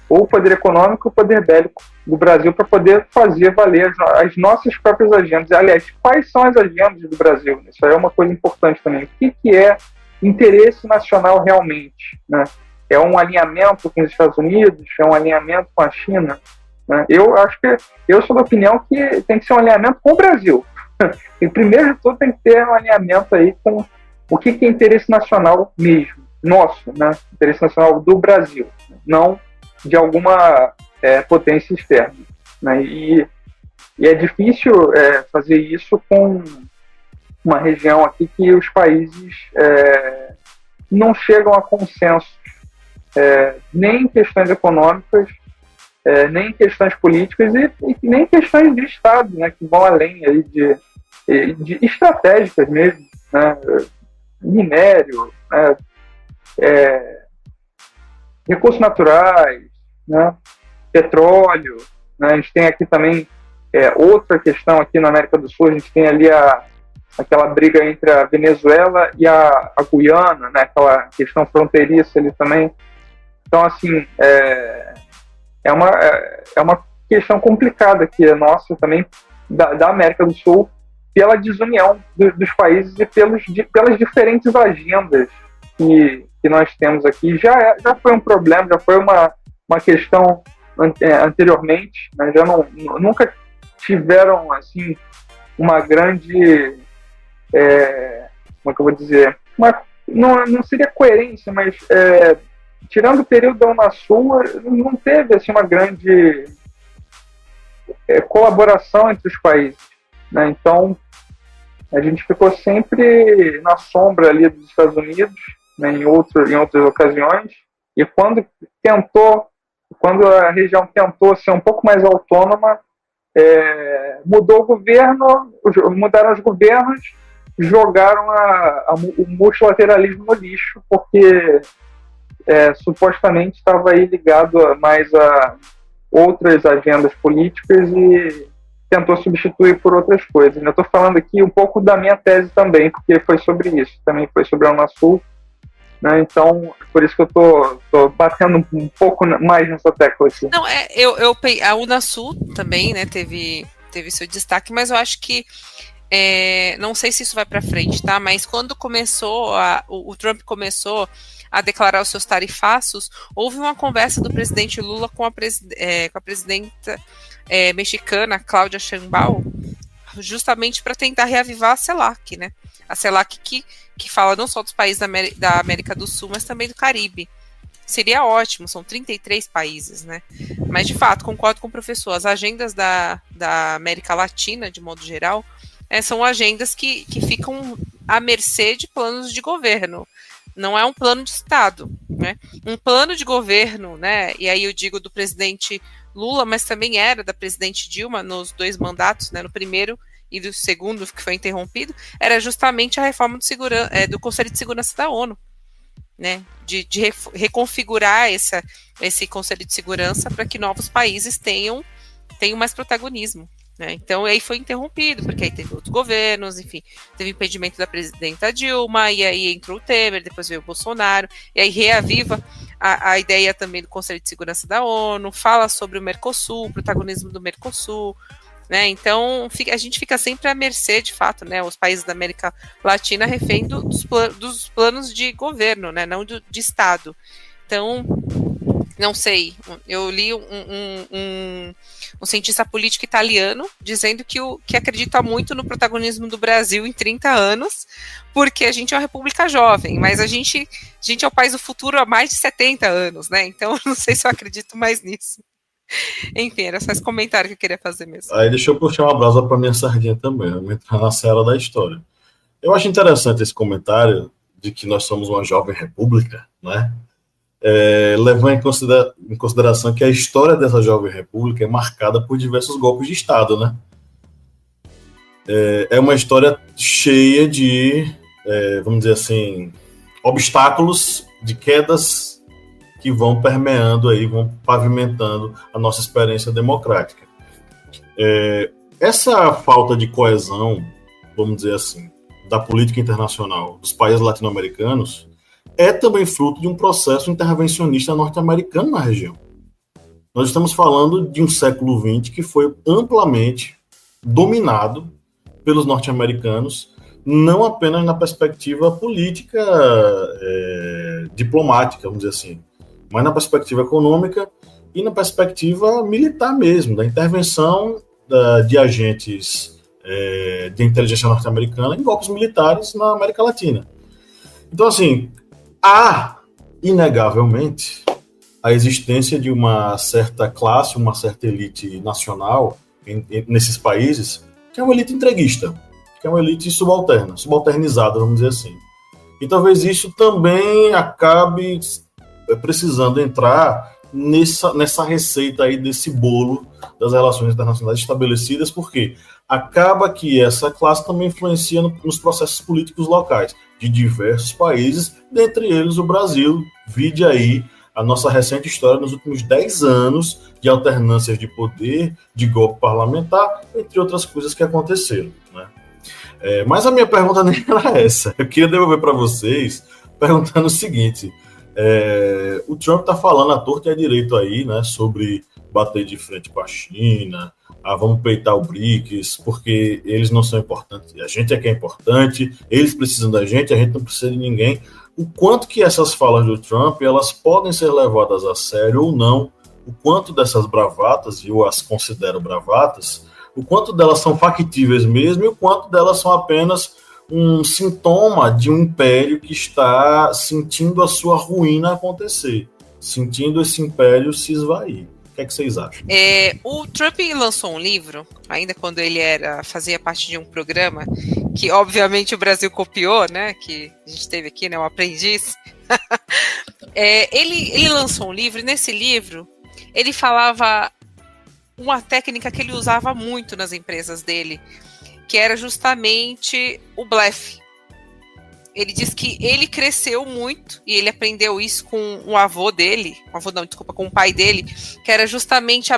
o poder econômico e o poder bélico do Brasil, para poder fazer valer as nossas próprias agendas. Aliás, quais são as agendas do Brasil? Isso aí é uma coisa importante também. O que é interesse nacional realmente, né? É um alinhamento com os Estados Unidos? É um alinhamento com a China? Né? Eu sou da opinião que tem que ser um alinhamento com o Brasil. E primeiro de tudo tem que ter um alinhamento aí com o que é interesse nacional mesmo, nosso, né? Interesse nacional do Brasil, não de alguma potência externa, né? E é difícil fazer isso com uma região aqui que os países não chegam a consenso, nem em questões econômicas, nem em questões políticas e nem em questões de Estado, né? Que vão além aí de estratégicas mesmo, né? Minério, né? Recursos naturais, né? Petróleo, né? A gente tem aqui também outra questão aqui na América do Sul. A gente tem ali aquela briga entre a Venezuela e a Guiana, né? Aquela questão fronteiriça ali também. Então, assim, é uma questão complicada que é nossa também, da América do Sul, pela desunião dos países e pelas diferentes agendas que nós temos aqui. Já foi um problema, já foi uma questão anteriormente, né? Nunca tiveram, assim, uma grande, como é que eu vou dizer, não seria coerência, mas tirando o período da Unasul, não teve, assim, uma grande colaboração entre os países, né? Então, a gente ficou sempre na sombra ali dos Estados Unidos, né, em outras ocasiões, e quando a região tentou ser um pouco mais autônoma, mudaram os governos, jogaram o multilateralismo no lixo, porque supostamente estava aí ligado mais a outras agendas políticas e tentou substituir por outras coisas. Eu estou falando aqui um pouco da minha tese também, porque foi sobre isso, também foi sobre a Unasul, né? Então, por isso que eu tô batendo um pouco mais nessa tecla aqui. Não, a Unasul também, né, teve seu destaque, mas eu acho que não sei se isso vai para frente, tá? Mas quando o Trump começou a declarar os seus tarifaços, houve uma conversa do presidente Lula com a presidenta mexicana, Cláudia Sheinbaum, justamente para tentar reavivar a CELAC, né? A CELAC que fala não só dos países da América do Sul, mas também do Caribe. Seria ótimo, são 33 países, né? Mas, de fato, concordo com o professor, as agendas da América Latina, de modo geral, são agendas que ficam à mercê de planos de governo. não é um plano de Estado, né? Um plano de governo, né? E aí eu digo do presidente Lula, mas também era da presidente Dilma nos 2 mandatos, né? No primeiro e do segundo, que foi interrompido, era justamente a reforma do Conselho de Segurança da ONU, né? De reconfigurar esse Conselho de Segurança para que novos países tenham mais protagonismo. Né? Então, aí foi interrompido, porque aí teve outros governos, enfim, teve impedimento da presidenta Dilma, e aí entrou o Temer, depois veio o Bolsonaro, e aí reaviva a ideia também do Conselho de Segurança da ONU, fala sobre o Mercosul, o protagonismo do Mercosul, né? Então, a gente fica sempre à mercê, de fato, né? Os países da América Latina refém dos planos de governo, né? Não de Estado. Então, não sei, eu li um cientista político italiano dizendo que acredita muito no protagonismo do Brasil em 30 anos, porque a gente é uma república jovem, mas a gente é o país do futuro há mais de 70 anos, né? Então, não sei se eu acredito mais nisso. Enfim, era só esse comentário que eu queria fazer mesmo. Aí deixa eu puxar uma brasa para minha sardinha também, vamos entrar na seara da história. Eu acho interessante esse comentário de que nós somos uma jovem república, né? Levando em consideração que a história dessa jovem república é marcada por diversos golpes de Estado, né? É uma história cheia de, vamos dizer assim, obstáculos, de quedas que vão permeando aí, vão pavimentando a nossa experiência democrática. Essa falta de coesão, vamos dizer assim, da política internacional dos países latino-americanos é também fruto de um processo intervencionista norte-americano na região. Nós estamos falando de um século XX que foi amplamente dominado pelos norte-americanos, não apenas na perspectiva política, diplomática, vamos dizer assim, mas na perspectiva econômica e na perspectiva militar mesmo, da intervenção de agentes de inteligência norte-americana em golpes militares na América Latina. Então, assim, há, inegavelmente, a existência de uma certa classe, uma certa elite nacional nesses países, que é uma elite entreguista, que é uma elite subalternizada, vamos dizer assim. E talvez isso também acabe precisando entrar nessa receita aí desse bolo das relações internacionais estabelecidas, porque acaba que essa classe também influencia nos processos políticos locais de diversos países, dentre eles o Brasil. Vide aí a nossa recente história nos últimos 10 anos de alternâncias de poder, de golpe parlamentar, entre outras coisas que aconteceram, né? Mas a minha pergunta nem era essa. Eu queria devolver para vocês perguntando o seguinte: o Trump está falando à torta e à direita aí, né, sobre bater de frente com a China, vamos peitar o BRICS, porque eles não são importantes, a gente é que é importante, eles precisam da gente, a gente não precisa de ninguém. O quanto que essas falas do Trump, elas podem ser levadas a sério ou não, o quanto dessas bravatas, e eu as considero bravatas, o quanto delas são factíveis mesmo e o quanto delas são apenas um sintoma de um império que está sentindo a sua ruína acontecer, sentindo esse império se esvair. O que é que vocês acham? O Trump lançou um livro, ainda quando ele fazia parte de um programa, que obviamente o Brasil copiou, né? Que a gente teve aqui, né? Um aprendiz. Ele lançou um livro, e nesse livro ele falava uma técnica que ele usava muito nas empresas dele, que era justamente o blefe. Ele diz que ele cresceu muito e ele aprendeu isso com o avô dele, com o pai dele, que era justamente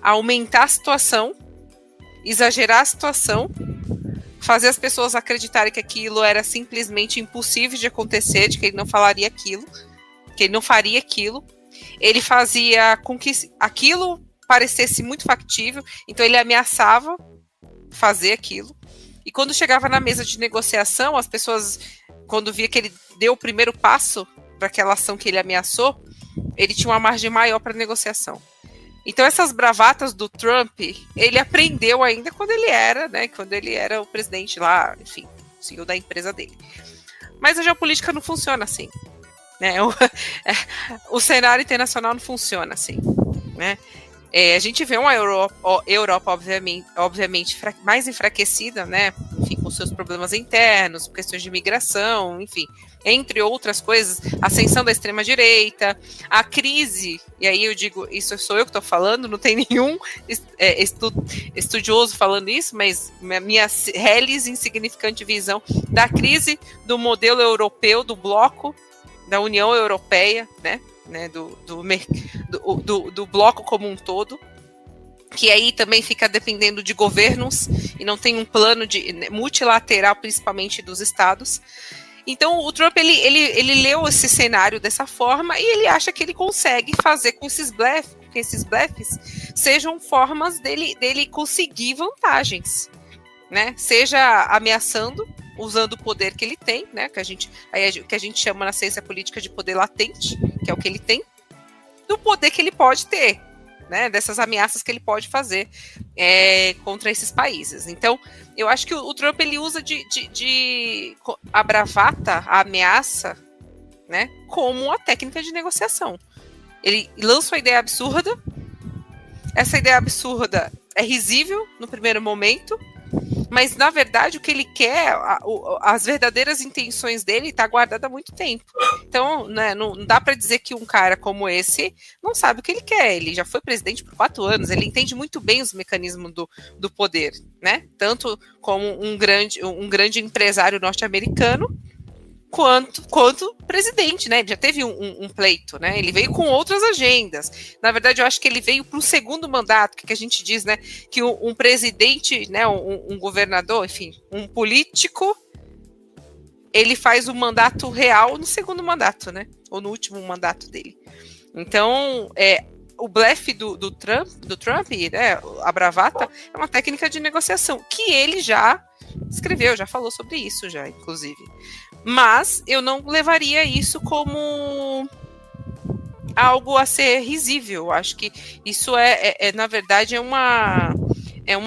aumentar a situação, exagerar a situação, fazer as pessoas acreditarem que aquilo era simplesmente impossível de acontecer, de que ele não falaria aquilo, que ele não faria aquilo. Ele fazia com que aquilo parecesse muito factível, então ele ameaçava fazer aquilo. E quando chegava na mesa de negociação, as pessoas, quando via que ele deu o primeiro passo para aquela ação que ele ameaçou, ele tinha uma margem maior para negociação. Então essas bravatas do Trump, ele aprendeu ainda quando ele era o presidente lá, enfim, o CEO da empresa dele. Mas a geopolítica não funciona assim, né? O cenário internacional não funciona assim, né? A gente vê uma Europa obviamente mais enfraquecida, né? Enfim, com seus problemas internos, questões de imigração, enfim, entre outras coisas, a ascensão da extrema-direita, a crise, e aí eu digo, isso sou eu que estou falando, não tem nenhum estudioso falando isso, mas minha reles insignificante visão da crise do modelo europeu, do bloco, da União Europeia, né, do bloco como um todo, que aí também fica dependendo de governos e não tem um plano multilateral, principalmente dos estados. Então o Trump ele leu esse cenário dessa forma e ele acha que ele consegue fazer com esses blefs sejam formas dele conseguir vantagens, né? Seja ameaçando, usando o poder que ele tem, né? Que a gente chama na ciência política de poder latente, que é o que ele tem, do poder que ele pode ter, né? Dessas ameaças que ele pode fazer contra esses países. Então, eu acho que o Trump ele usa a bravata, a ameaça, né? Como uma técnica de negociação. Ele lança uma ideia absurda. Essa ideia absurda é risível no primeiro momento, mas na verdade o que ele quer, as verdadeiras intenções dele está guardada há muito tempo. Então, né, não dá para dizer que um cara como esse não sabe o que ele quer. Ele já foi presidente por 4 anos, ele entende muito bem os mecanismos do poder, né? Tanto como um grande empresário norte-americano, quanto presidente, né? Ele já teve um pleito, né? Ele veio com outras agendas. Na verdade, eu acho que ele veio para o segundo mandato, que a gente diz, né? Que um presidente, né? Um governador, enfim, um político, ele faz o mandato real no segundo mandato, né? Ou no último mandato dele. Então, o blefe do Trump, né? A bravata, é uma técnica de negociação que ele já escreveu, já falou sobre isso, já, inclusive. Mas eu não levaria isso como algo a ser risível. Acho que isso na verdade, é uma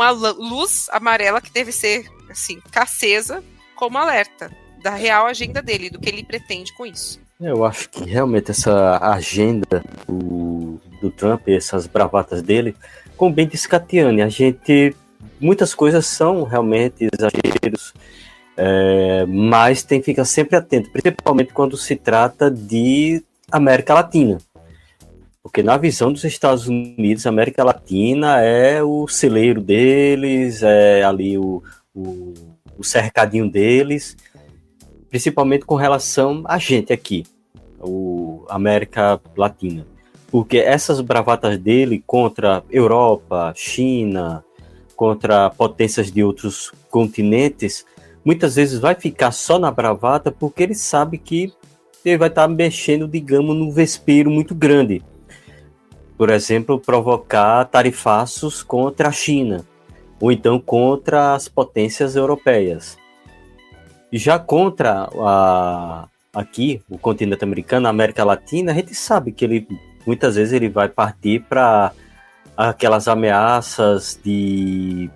luz amarela que deve ser, assim, acesa como alerta da real agenda dele, do que ele pretende com isso. Eu acho que realmente essa agenda do Trump, essas bravatas dele, como bem disse Catiane, muitas coisas são realmente exageros, mas tem que ficar sempre atento, principalmente quando se trata de América Latina. Porque na visão dos Estados Unidos, a América Latina é o celeiro deles, é ali o cercadinho deles, principalmente com relação a gente aqui, a América Latina. Porque essas bravatas dele contra Europa, China, contra potências de outros continentes, muitas vezes vai ficar só na bravata porque ele sabe que ele vai estar mexendo, digamos, num vespeiro muito grande. Por exemplo, provocar tarifaços contra a China, ou então contra as potências europeias. Já contra aqui, o continente americano, a América Latina, a gente sabe que muitas vezes ele vai partir para aquelas ameaças de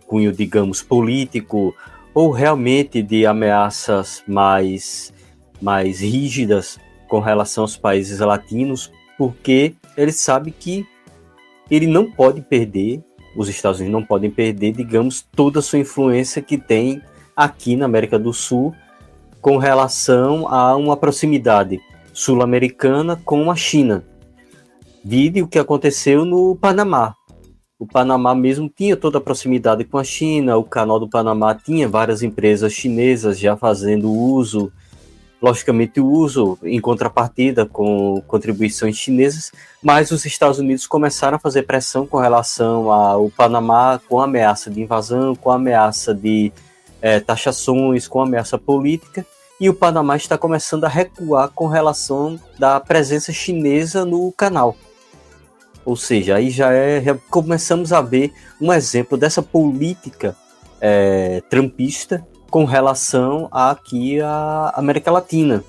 cunho, digamos, político, ou realmente de ameaças mais rígidas com relação aos países latinos, porque ele sabe que ele não pode perder, os Estados Unidos não podem perder, digamos, toda a sua influência que tem aqui na América do Sul com relação a uma proximidade sul-americana com a China. Vide o que aconteceu no Panamá. O Panamá mesmo tinha toda a proximidade com a China, o canal do Panamá tinha várias empresas chinesas já fazendo uso, logicamente o uso em contrapartida com contribuições chinesas, mas os Estados Unidos começaram a fazer pressão com relação ao Panamá, com ameaça de invasão, com ameaça de taxações, com ameaça política, e o Panamá está começando a recuar com relação da presença chinesa no canal. Ou seja, aí já começamos a ver um exemplo dessa política trumpista com relação aqui à América Latina.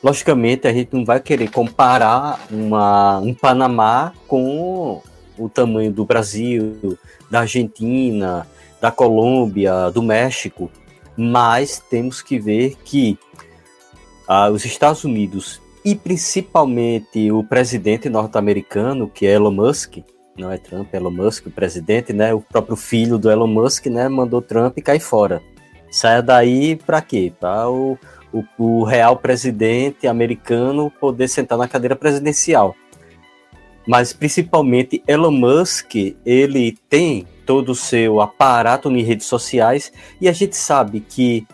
Logicamente, a gente não vai querer comparar um Panamá com o tamanho do Brasil, da Argentina, da Colômbia, do México, mas temos que ver que os Estados Unidos e principalmente o presidente norte-americano, que é Elon Musk, não é Trump, é Elon Musk, o presidente, né? O próprio filho do Elon Musk, né? Mandou Trump cair fora. Saia daí para quê? Para o real presidente americano poder sentar na cadeira presidencial. Mas principalmente Elon Musk, ele tem todo o seu aparato em redes sociais, e a gente sabe que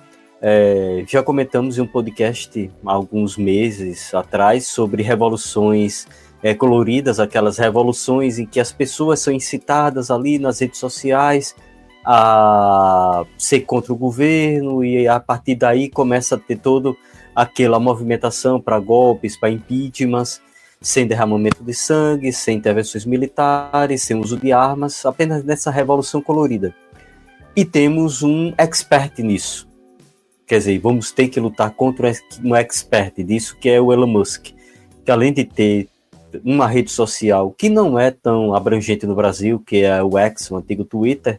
já comentamos em um podcast há alguns meses atrás sobre revoluções coloridas, aquelas revoluções em que as pessoas são incitadas ali nas redes sociais a ser contra o governo, e a partir daí começa a ter toda aquela movimentação para golpes, para impeachments, sem derramamento de sangue, sem intervenções militares, sem uso de armas, apenas nessa revolução colorida. E temos um expert nisso. Quer dizer, vamos ter que lutar contra um expert disso, que é o Elon Musk, que além de ter uma rede social que não é tão abrangente no Brasil, que é o X, o antigo Twitter,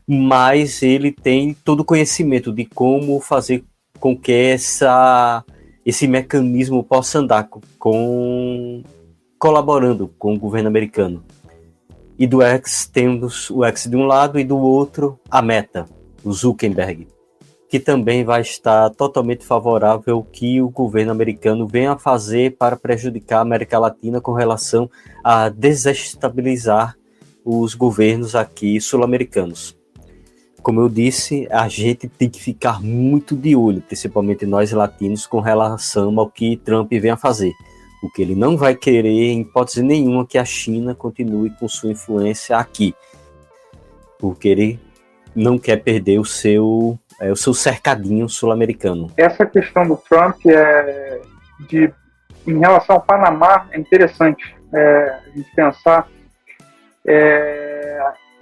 mas ele tem todo o conhecimento de como fazer com que esse mecanismo possa andar colaborando com o governo americano. E do X temos o X de um lado e do outro a Meta, o Zuckerberg, que também vai estar totalmente favorável ao que o governo americano vem a fazer para prejudicar a América Latina com relação a desestabilizar os governos aqui sul-americanos. Como eu disse, a gente tem que ficar muito de olho, principalmente nós latinos, com relação ao que Trump vem a fazer. Porque ele não vai querer, em hipótese nenhuma, que a China continue com sua influência aqui. Porque ele não quer perder o seu cercadinho sul-americano. Essa questão do Trump em relação ao Panamá é interessante a gente pensar,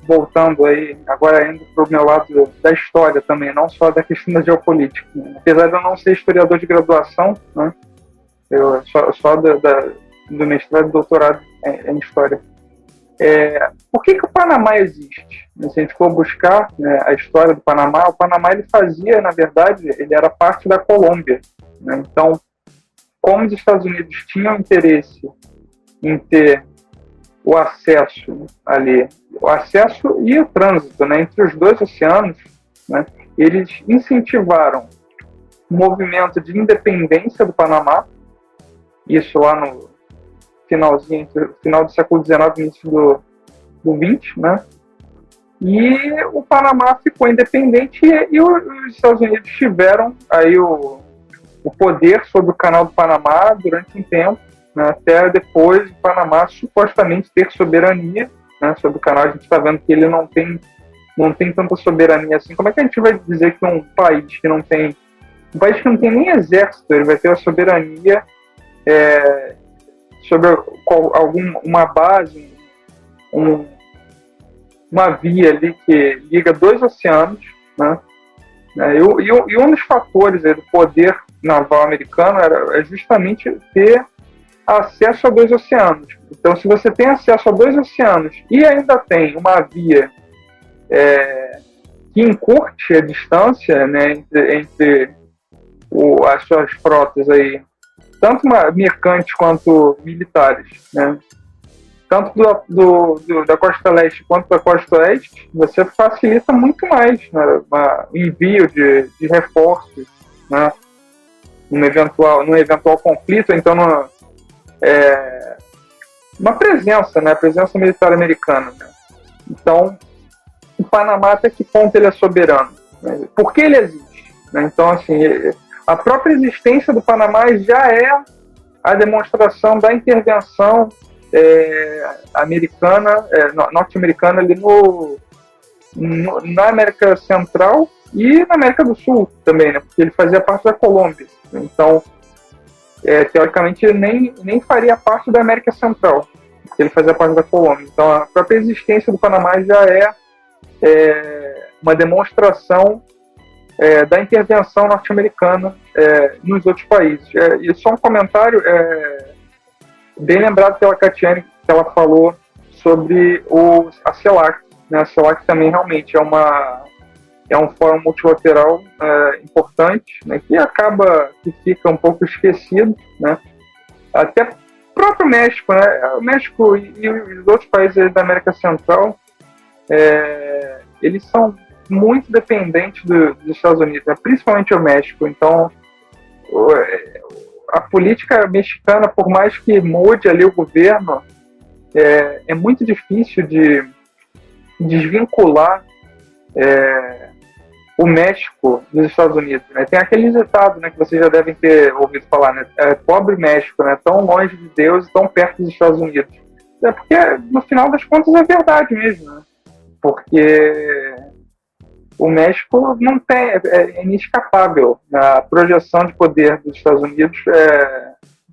voltando aí, agora indo para o meu lado da história também, não só da questão da geopolítica. Né? Apesar de eu não ser historiador de graduação, né? Eu só do mestrado e doutorado em história. Por que o Panamá existe? Se a gente for buscar, né, a história do Panamá, o Panamá ele fazia, na verdade, ele era parte da Colômbia. Né? Então, como os Estados Unidos tinham interesse em ter o acesso ali, o acesso e o trânsito, né, entre os dois oceanos, né, eles incentivaram o movimento de independência do Panamá, isso lá no final do século XIX, início do XX, né? E o Panamá ficou independente e os Estados Unidos tiveram aí o poder sobre o Canal do Panamá durante um tempo, né, até depois o Panamá supostamente ter soberania, né, sobre o canal. A gente está vendo que ele não tem tanta soberania assim. Como é que a gente vai dizer que um país que não tem nem exército, ele vai ter a soberania sobre uma base, uma via ali que liga dois oceanos, né? E um dos fatores do poder naval americano é justamente ter acesso a dois oceanos. Então, se você tem acesso a dois oceanos e ainda tem uma via que encurte a distância, né, entre as suas frotas aí, tanto mercantes quanto militares, né, tanto da costa leste quanto da costa oeste, você facilita muito mais, né, o envio de reforços, né, num eventual conflito, então uma presença, né, presença militar americana. Né. Então, o Panamá, até que ponto ele é soberano? Né? Por que ele existe? Né? Então, assim, a própria existência do Panamá já é a demonstração da intervenção americana, norte-americana ali na América Central e na América do Sul também, né? Porque ele fazia parte da Colômbia. Então, teoricamente, ele nem faria parte da América Central, porque ele fazia parte da Colômbia. Então, a própria existência do Panamá já é uma demonstração da intervenção norte-americana nos outros países. E só um comentário, bem lembrado pela Catiane, que ela falou sobre a CELAC. Né? A CELAC também realmente é um fórum multilateral importante, né? Que fica um pouco esquecido, né? até o próprio México, né? O México e os outros países da América Central, eles são muito dependentes dos Estados Unidos, né? Principalmente o México. Então, a política mexicana, por mais que mude ali o governo, é muito difícil de desvincular o México dos Estados Unidos, né? Tem aquele ditado, né, que vocês já devem ter ouvido falar, né? Pobre México, né? Tão longe de Deus e tão perto dos Estados Unidos. Porque, no final das contas, é verdade mesmo, né? Porque o México não tem, é inescapável, né? A projeção de poder dos Estados Unidos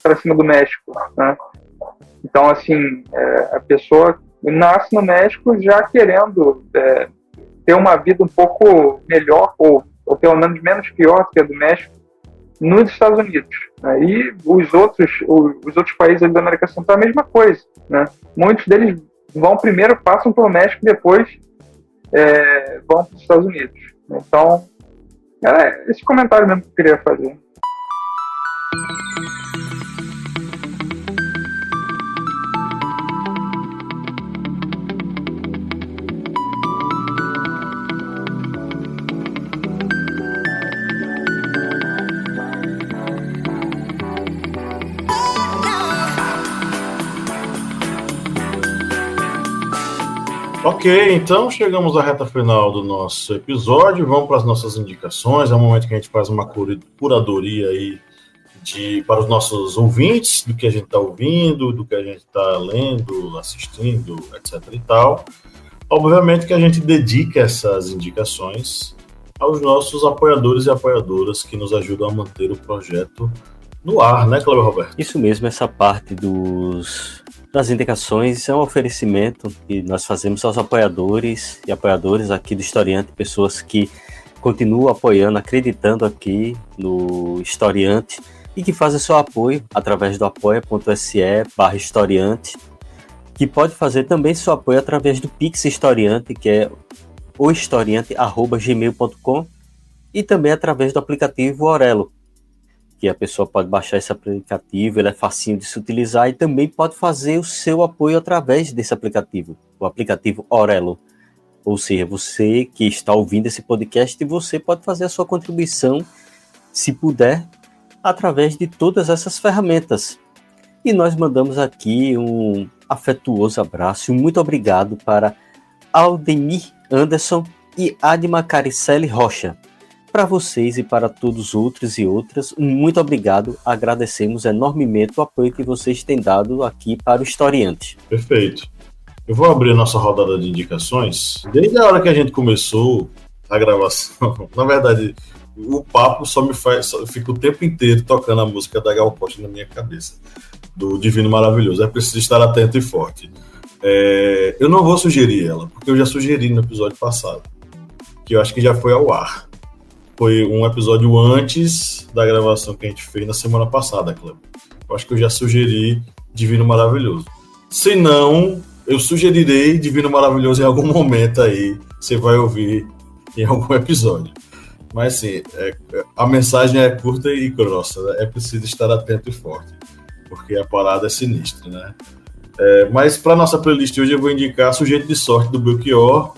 para cima do México, né? Então, assim, a pessoa nasce no México já querendo ter uma vida um pouco melhor, ou pelo menos menos pior que a do México, nos Estados Unidos, né? E os outros países da América Central é a mesma coisa, né? Muitos deles passam pelo México e depois vão para os Estados Unidos. Então, esse comentário mesmo que eu queria fazer. Ok, então chegamos à reta final do nosso episódio, vamos para as nossas indicações, é o momento que a gente faz uma curadoria aí para os nossos ouvintes, do que a gente está ouvindo, do que a gente está lendo, assistindo, etc. e tal. Obviamente que a gente dedica essas indicações aos nossos apoiadores e apoiadoras que nos ajudam a manter o projeto no ar, né, Cleber Roberto? Isso mesmo, essa parte das indicações é um oferecimento que nós fazemos aos apoiadores e apoiadoras aqui do Historiante, pessoas que continuam apoiando, acreditando aqui no Historiante e que fazem seu apoio através do apoia.se/historiante, que pode fazer também seu apoio através do Pix Historiante, que é ohistoriante@gmail.com, e também através do aplicativo Orelo, que a pessoa pode baixar esse aplicativo, ele é facinho de se utilizar, e também pode fazer o seu apoio através desse aplicativo, o aplicativo Orelo. Ou seja, você que está ouvindo esse podcast, você pode fazer a sua contribuição, se puder, através de todas essas ferramentas. E nós mandamos aqui um afetuoso abraço e um muito obrigado para Aldemir Anderson e Adma Caricelli Rocha. Para vocês e para todos os outros e outras, muito obrigado. Agradecemos enormemente o apoio que vocês têm dado aqui para o Historiante. Perfeito. Eu vou abrir a nossa rodada de indicações. Desde a hora que a gente começou a gravação, na verdade, o papo só fica o tempo inteiro tocando a música da Gal Costa na minha cabeça, do Divino Maravilhoso. É preciso estar atento e forte. Eu não vou sugerir ela, porque eu já sugeri no episódio passado, que eu acho que já foi ao ar. Foi um episódio antes da gravação que a gente fez na semana passada, Cleber. Eu acho que eu já sugeri Divino Maravilhoso. Se não, eu sugerirei Divino Maravilhoso em algum momento aí. Você vai ouvir em algum episódio. Mas sim, a mensagem é curta e grossa, né? É preciso estar atento e forte, porque a parada é sinistra, né? Mas para nossa playlist hoje eu vou indicar Sujeito de Sorte do Belchior,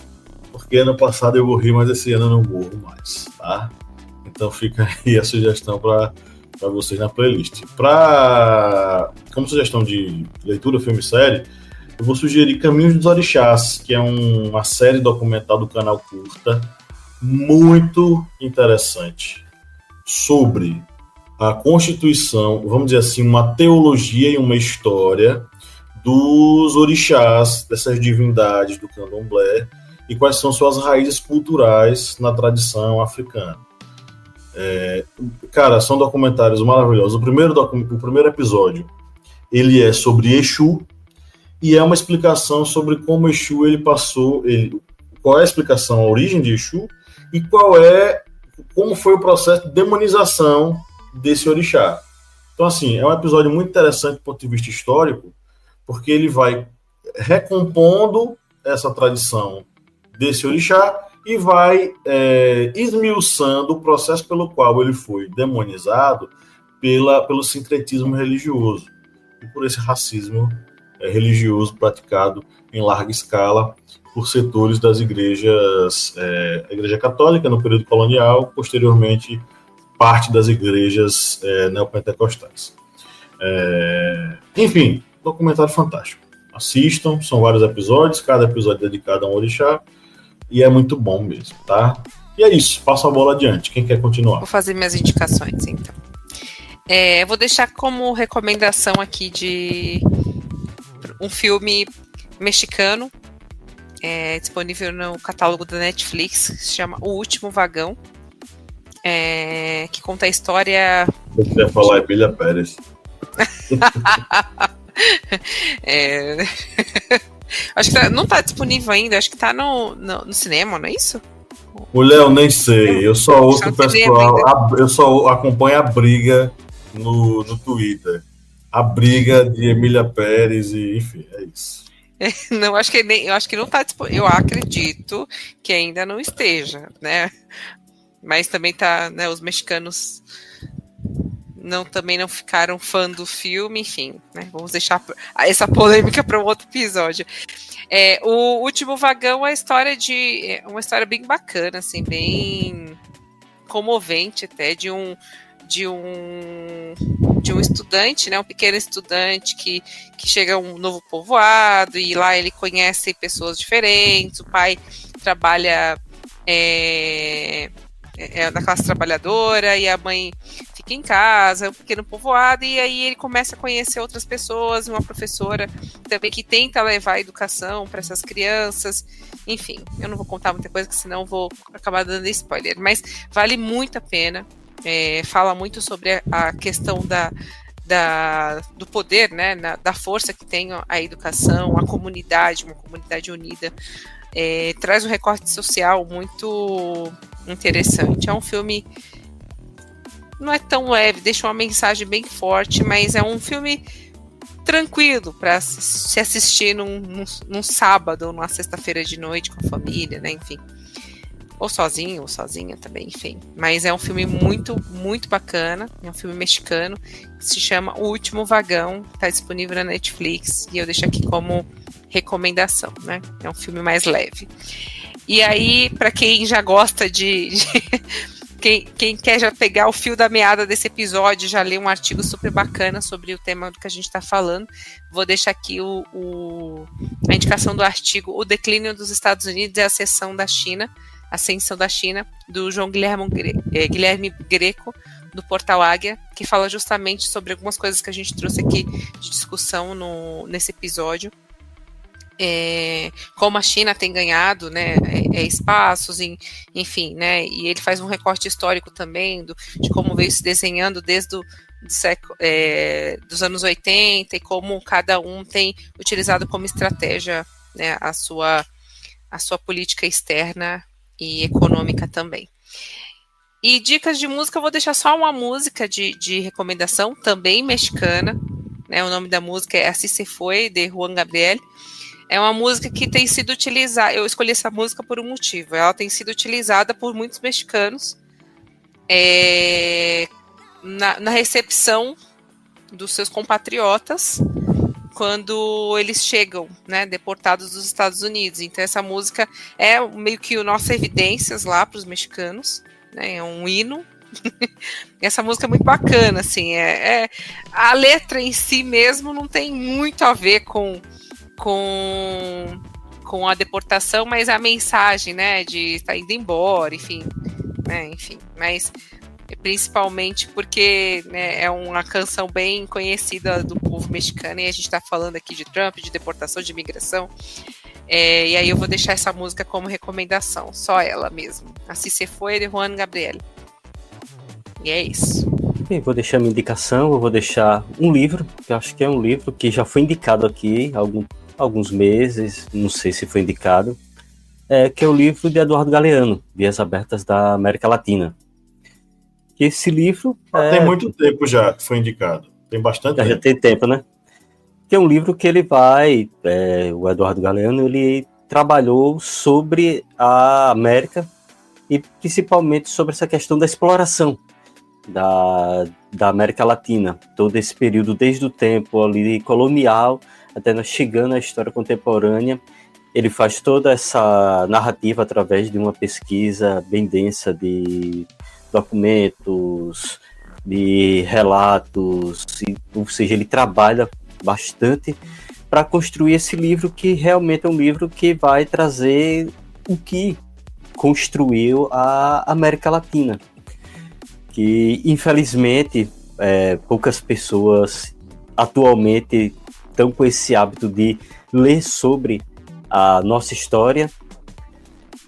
porque ano passado eu morri, mas esse ano eu não morro mais, tá? Então fica aí a sugestão para vocês na playlist. Como sugestão de leitura, filme e série, eu vou sugerir Caminhos dos Orixás, que é uma série documental do canal Curta, muito interessante, sobre a constituição, vamos dizer assim, uma teologia e uma história dos orixás, dessas divindades do candomblé, e quais são suas raízes culturais na tradição africana. Cara, são documentários maravilhosos. O primeiro episódio, ele é sobre Exu, e é uma explicação sobre como Exu qual é a explicação, a origem de Exu, e como foi o processo de demonização desse orixá. Então, assim, é um episódio muito interessante do ponto de vista histórico, porque ele vai recompondo essa tradição desse orixá e vai esmiuçando o processo pelo qual ele foi demonizado pelo sincretismo religioso. e por esse racismo religioso praticado em larga escala por setores das igrejas, a Igreja Católica no período colonial, posteriormente parte das igrejas neopentecostais. Enfim, documentário fantástico. Assistam, são vários episódios, cada episódio dedicado a um orixá, e é muito bom mesmo, tá? E é isso, passo a bola adiante. Quem quer continuar? Vou fazer minhas indicações, então. Vou deixar como recomendação aqui de um filme mexicano, disponível no catálogo da Netflix, que se chama O Último Vagão, que conta a história... Se quiser falar, é Emília Pérez. Acho que não está disponível ainda, acho que está no cinema, não é isso? Mulher, eu nem sei, eu só ouço o pessoal, eu só acompanho a briga no Twitter. A briga de Emília Pérez e, enfim, é isso. Não, eu acho que não está disponível. Eu acredito que ainda não esteja, né? Mas também tá, né? Os mexicanos também não ficaram fã do filme, enfim, né? Vamos deixar essa polêmica para um outro episódio. O Último Vagão é uma história bem bacana, assim, bem comovente até, de um estudante, né, um pequeno estudante que chega a um novo povoado e lá ele conhece pessoas diferentes, o pai trabalha na classe trabalhadora e a mãe fica em casa, é um pequeno povoado, e aí ele começa a conhecer outras pessoas, uma professora também que tenta levar a educação para essas crianças, enfim, eu não vou contar muita coisa, porque senão eu vou acabar dando spoiler, mas vale muito a pena. Fala muito sobre a questão do poder, né, da força que tem a educação, a comunidade, uma comunidade unida, traz um recorte social muito interessante. É um filme, não é tão leve, deixa uma mensagem bem forte, mas é um filme tranquilo para se assistir num sábado ou numa sexta-feira de noite com a família, né, enfim. Ou sozinho, ou sozinha também, enfim. Mas é um filme muito, muito bacana. É um filme mexicano que se chama O Último Vagão. Está disponível na Netflix e eu deixo aqui como recomendação, né? É um filme mais leve. E aí, para quem já gosta quem quer já pegar o fio da meada desse episódio, já lê um artigo super bacana sobre o tema do que a gente está falando, vou deixar aqui a indicação do artigo O Declínio dos Estados Unidos e a Ascensão da China, do João Guilherme Greco, do Portal Águia, que fala justamente sobre algumas coisas que a gente trouxe aqui de discussão nesse episódio. Como a China tem ganhado, né, espaços, enfim, né, e ele faz um recorte histórico também de como veio se desenhando desde dos anos 80 e como cada um tem utilizado como estratégia, né, a sua política externa e econômica também. E dicas de música, eu vou deixar só uma música de recomendação, também mexicana, né? O nome da música é Así se Fue, de Juan Gabriel. É uma música que tem sido utilizada, eu escolhi essa música por um motivo, ela tem sido utilizada por muitos mexicanos na recepção dos seus compatriotas, quando eles chegam, né, deportados dos Estados Unidos. Então essa música é meio que o Nossa Evidências lá para os mexicanos, né, é um hino. E essa música é muito bacana, assim, a letra em si mesmo não tem muito a ver com a deportação, mas a mensagem, né, de estar indo embora, enfim, né, mas principalmente porque, né, é uma canção bem conhecida do povo mexicano e a gente está falando aqui de Trump, de deportação, de imigração, e aí eu vou deixar essa música como recomendação, só ela mesmo, Así se Fue, de Juan Gabriel. E é isso. Eu vou deixar minha indicação, eu vou deixar um livro, que eu acho que é um livro que já foi indicado aqui há alguns meses, não sei se foi indicado, que é o livro de Eduardo Galeano, Vias Abertas da América Latina. Esse livro... Tem muito tempo já que foi indicado. Tem bastante tempo. Já tem tempo, né? Que é um livro que ele o Eduardo Galeano, ele trabalhou sobre a América e principalmente sobre essa questão da exploração. da América Latina, todo esse período, desde o tempo ali colonial até nós chegando à história contemporânea. Ele faz toda essa narrativa através de uma pesquisa bem densa de documentos, de relatos, ou seja, ele trabalha bastante para construir esse livro, que realmente é um livro que vai trazer o que construiu a América Latina, que infelizmente poucas pessoas atualmente estão com esse hábito de ler sobre a nossa história,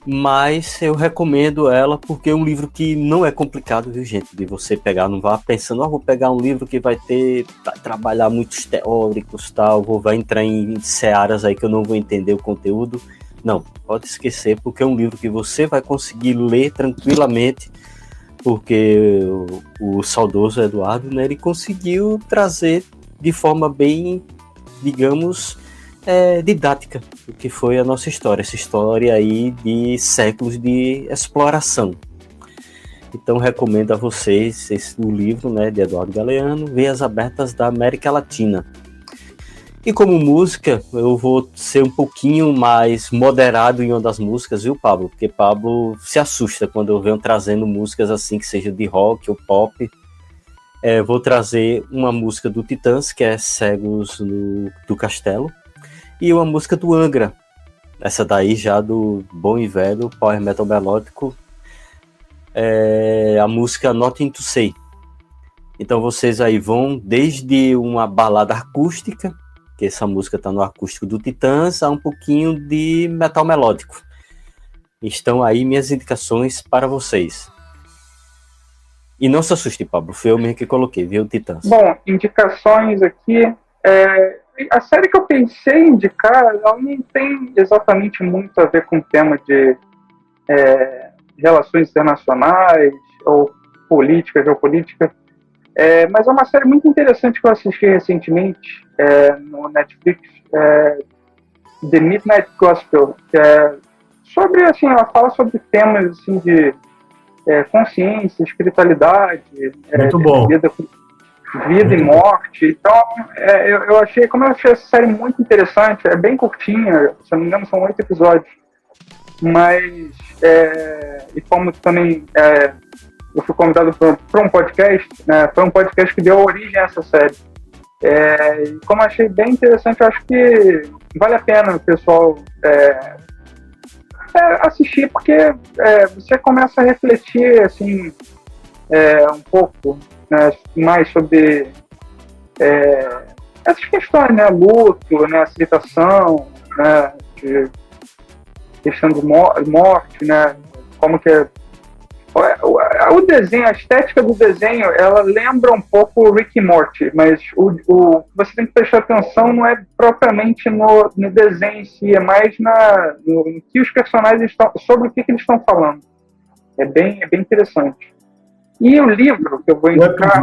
mas eu recomendo ela porque é um livro que não é complicado, viu, gente, de você pegar. Não vá pensando, vou pegar um livro que vai trabalhar muitos teóricos, tal, vai entrar em searas aí que eu não vou entender o conteúdo. Não, pode esquecer, porque é um livro que você vai conseguir ler tranquilamente, porque o saudoso Eduardo, né, ele conseguiu trazer de forma bem, digamos, didática o que foi a nossa história, essa história aí de séculos de exploração. Então recomendo a vocês o livro, né, de Eduardo Galeano, Veias Abertas da América Latina. E como música, eu vou ser um pouquinho mais moderado em uma das músicas, viu, Pablo? Porque Pablo se assusta quando eu venho trazendo músicas assim, que seja de rock ou pop. Vou trazer uma música do Titãs, que é Cegos do Castelo, e uma música do Angra, essa daí já do bom e velho power metal melódico, a música Nothing to Say. Então vocês aí vão desde uma balada acústica, que essa música está no acústico do Titãs, a um pouquinho de metal melódico. Estão aí minhas indicações para vocês. E não se assuste, Pablo, foi eu mesmo que coloquei, viu, Titãs? Bom, indicações aqui. A série que eu pensei em indicar, ela não tem exatamente muito a ver com o tema de relações internacionais ou política, geopolítica, mas é uma série muito interessante que eu assisti recentemente no Netflix, The Midnight Gospel, que é sobre, assim, ela fala sobre temas assim, de consciência, espiritualidade, muito bom. Vida e morte. Então, eu achei essa série muito interessante. É bem curtinha, se não me engano, são 8 episódios. Mas, e como também eu fui convidado para um podcast, né, foi um podcast que deu origem a essa série. E como eu achei bem interessante, eu acho que vale a pena o pessoal assistir, porque você começa a refletir assim, um pouco, né, mais sobre essas questões, né, luto, né, aceitação, né, de questão de morte, né, como que o desenho, a estética do desenho, ela lembra um pouco o Rick e Morty, mas você tem que prestar atenção não é propriamente no desenho em si, é mais no que os personagens estão, sobre o que eles estão falando. É bem interessante. E o livro que eu vou indicar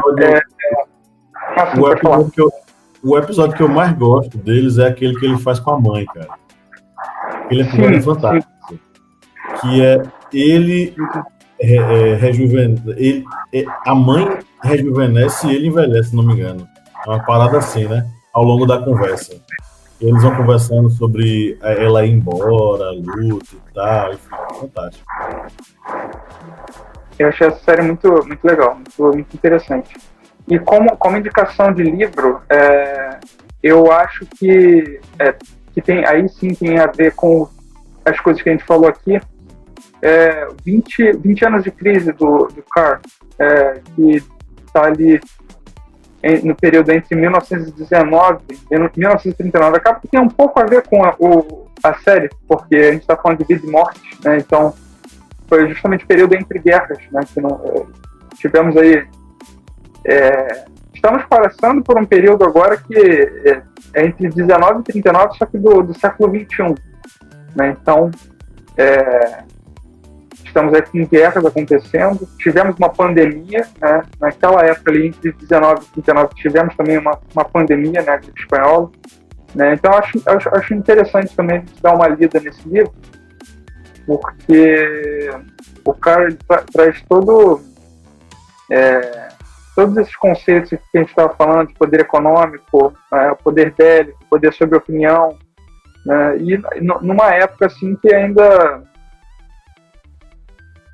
o episódio que eu mais gosto deles é aquele que ele faz com a mãe, cara. Aquele episódio é fantástico. Que ele a mãe rejuvenesce e ele envelhece, se não me engano. É uma parada assim, né? Ao longo da conversa. Eles vão conversando sobre ela ir embora, luto e tal. Enfim, fantástico. Eu achei essa série muito, muito legal, muito interessante. E como indicação de livro, eu acho que tem, aí sim tem a ver com as coisas que a gente falou aqui. 20 anos de crise do Carr, que está ali no período entre 1919 e 1939. Acaba que tem um pouco a ver com a série, porque a gente está falando de vida e morte, né? Então foi justamente o período entre guerras, né? Que tivemos aí, estamos passando por um período agora que é entre 19 e 39, só que do século 21, né? Então estamos aí com guerras acontecendo, tivemos uma pandemia, né? Naquela época ali, entre 19 e 39, tivemos também uma pandemia, né, gripe espanhola, né? Então acho interessante também a gente dar uma lida nesse livro, porque o cara traz todo todos esses conceitos que a gente estava falando, de poder econômico, poder bélico, poder sobre opinião, e numa época assim que ainda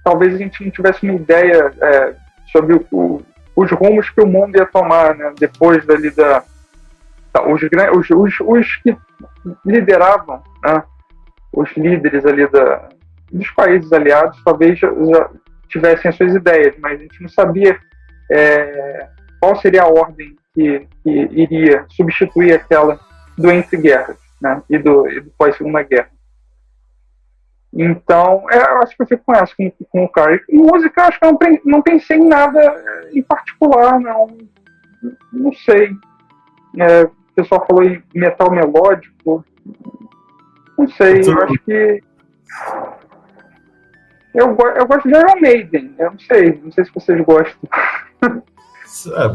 talvez a gente não tivesse uma ideia sobre os rumos que o mundo ia tomar, né, depois dali os que lideravam, né, os líderes ali dos países aliados talvez já tivessem as suas ideias, mas a gente não sabia qual seria a ordem que iria substituir aquela do entre guerras, né, e do pós-segunda guerra. Então, eu acho que eu fico com essa, com o cara. E música, eu acho que eu não pensei em nada em particular, não sei. O pessoal falou em metal melódico, não sei, eu acho que eu gosto de Iron Maiden, eu não sei se vocês gostam.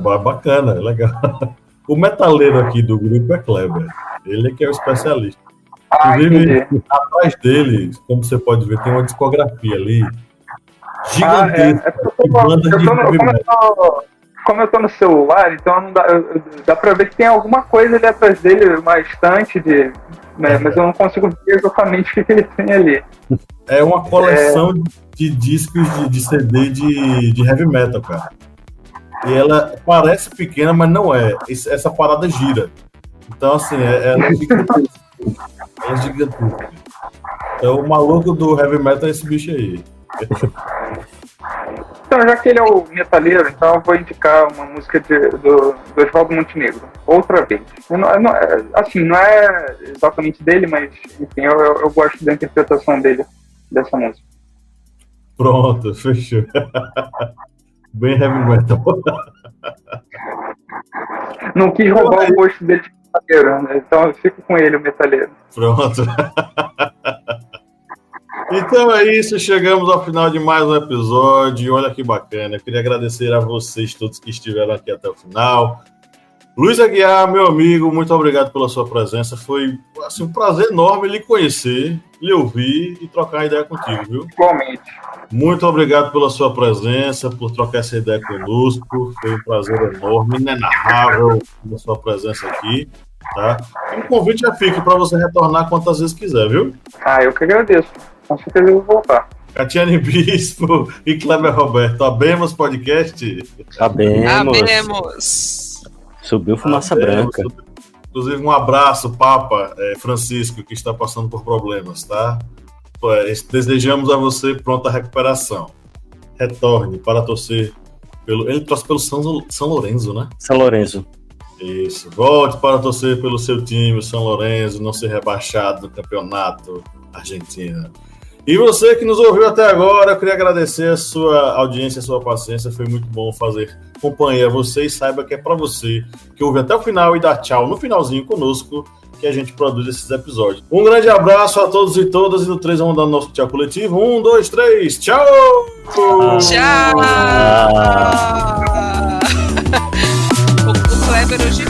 Bacana, é legal. O metaleiro aqui do grupo é Kleber, ele é que é o especialista. Inclusive, atrás dele, como você pode ver, tem uma discografia ali gigantesca. Como eu tô no celular, então não dá pra ver que tem alguma coisa ali atrás dele, uma estante mas eu não consigo ver exatamente o que ele tem ali. É uma coleção de discos de CD de heavy metal, cara. E ela parece pequena, mas não é. Essa parada gira. Então, assim, ela é gigantesca. Ela é gigantesca. Então, o maluco do heavy metal é esse bicho aí. Então, já que ele é o metaleiro, então eu vou indicar uma música do Oswaldo Montenegro, Outra Vez. Não é exatamente dele, mas enfim, eu gosto da interpretação dele, dessa música. Pronto, fechou. Bem heavy metal. Não quis roubar o posto dele de metaleiro, né? Então eu fico com ele, o metaleiro. Pronto. Então é isso, chegamos ao final de mais um episódio. Olha que bacana, eu queria agradecer a vocês todos que estiveram aqui até o final. Luiz Aguiar, meu amigo, muito obrigado pela sua presença. Foi assim, um prazer enorme lhe conhecer, lhe ouvir e trocar ideia contigo, viu? Igualmente. Muito obrigado pela sua presença, por trocar essa ideia conosco. Foi um prazer enorme, inenarrável a sua presença aqui. Tá? E o convite já fica para você retornar quantas vezes quiser, viu? Eu que agradeço. Com certeza eu vou voltar. Catiane Bispo e Kleber Roberto, abemos podcast? Abemos. Subiu fumaça branca. Inclusive, um abraço, Papa Francisco, que está passando por problemas, tá? Desejamos a você pronta recuperação. Retorne para torcer ele torce pelo São Lourenço, né? São Lourenço. Isso. Volte para torcer pelo seu time, o São Lourenço, não ser rebaixado no campeonato argentino. E você que nos ouviu até agora, eu queria agradecer a sua audiência, a sua paciência. Foi muito bom fazer companhia a você e saiba que é para você que ouve até o final e dá tchau no finalzinho conosco que a gente produz esses episódios. Um grande abraço a todos e todas e no 3 vamos dar o nosso tchau coletivo. 1, 2, 3, tchau! Tchau! O Kleber hoje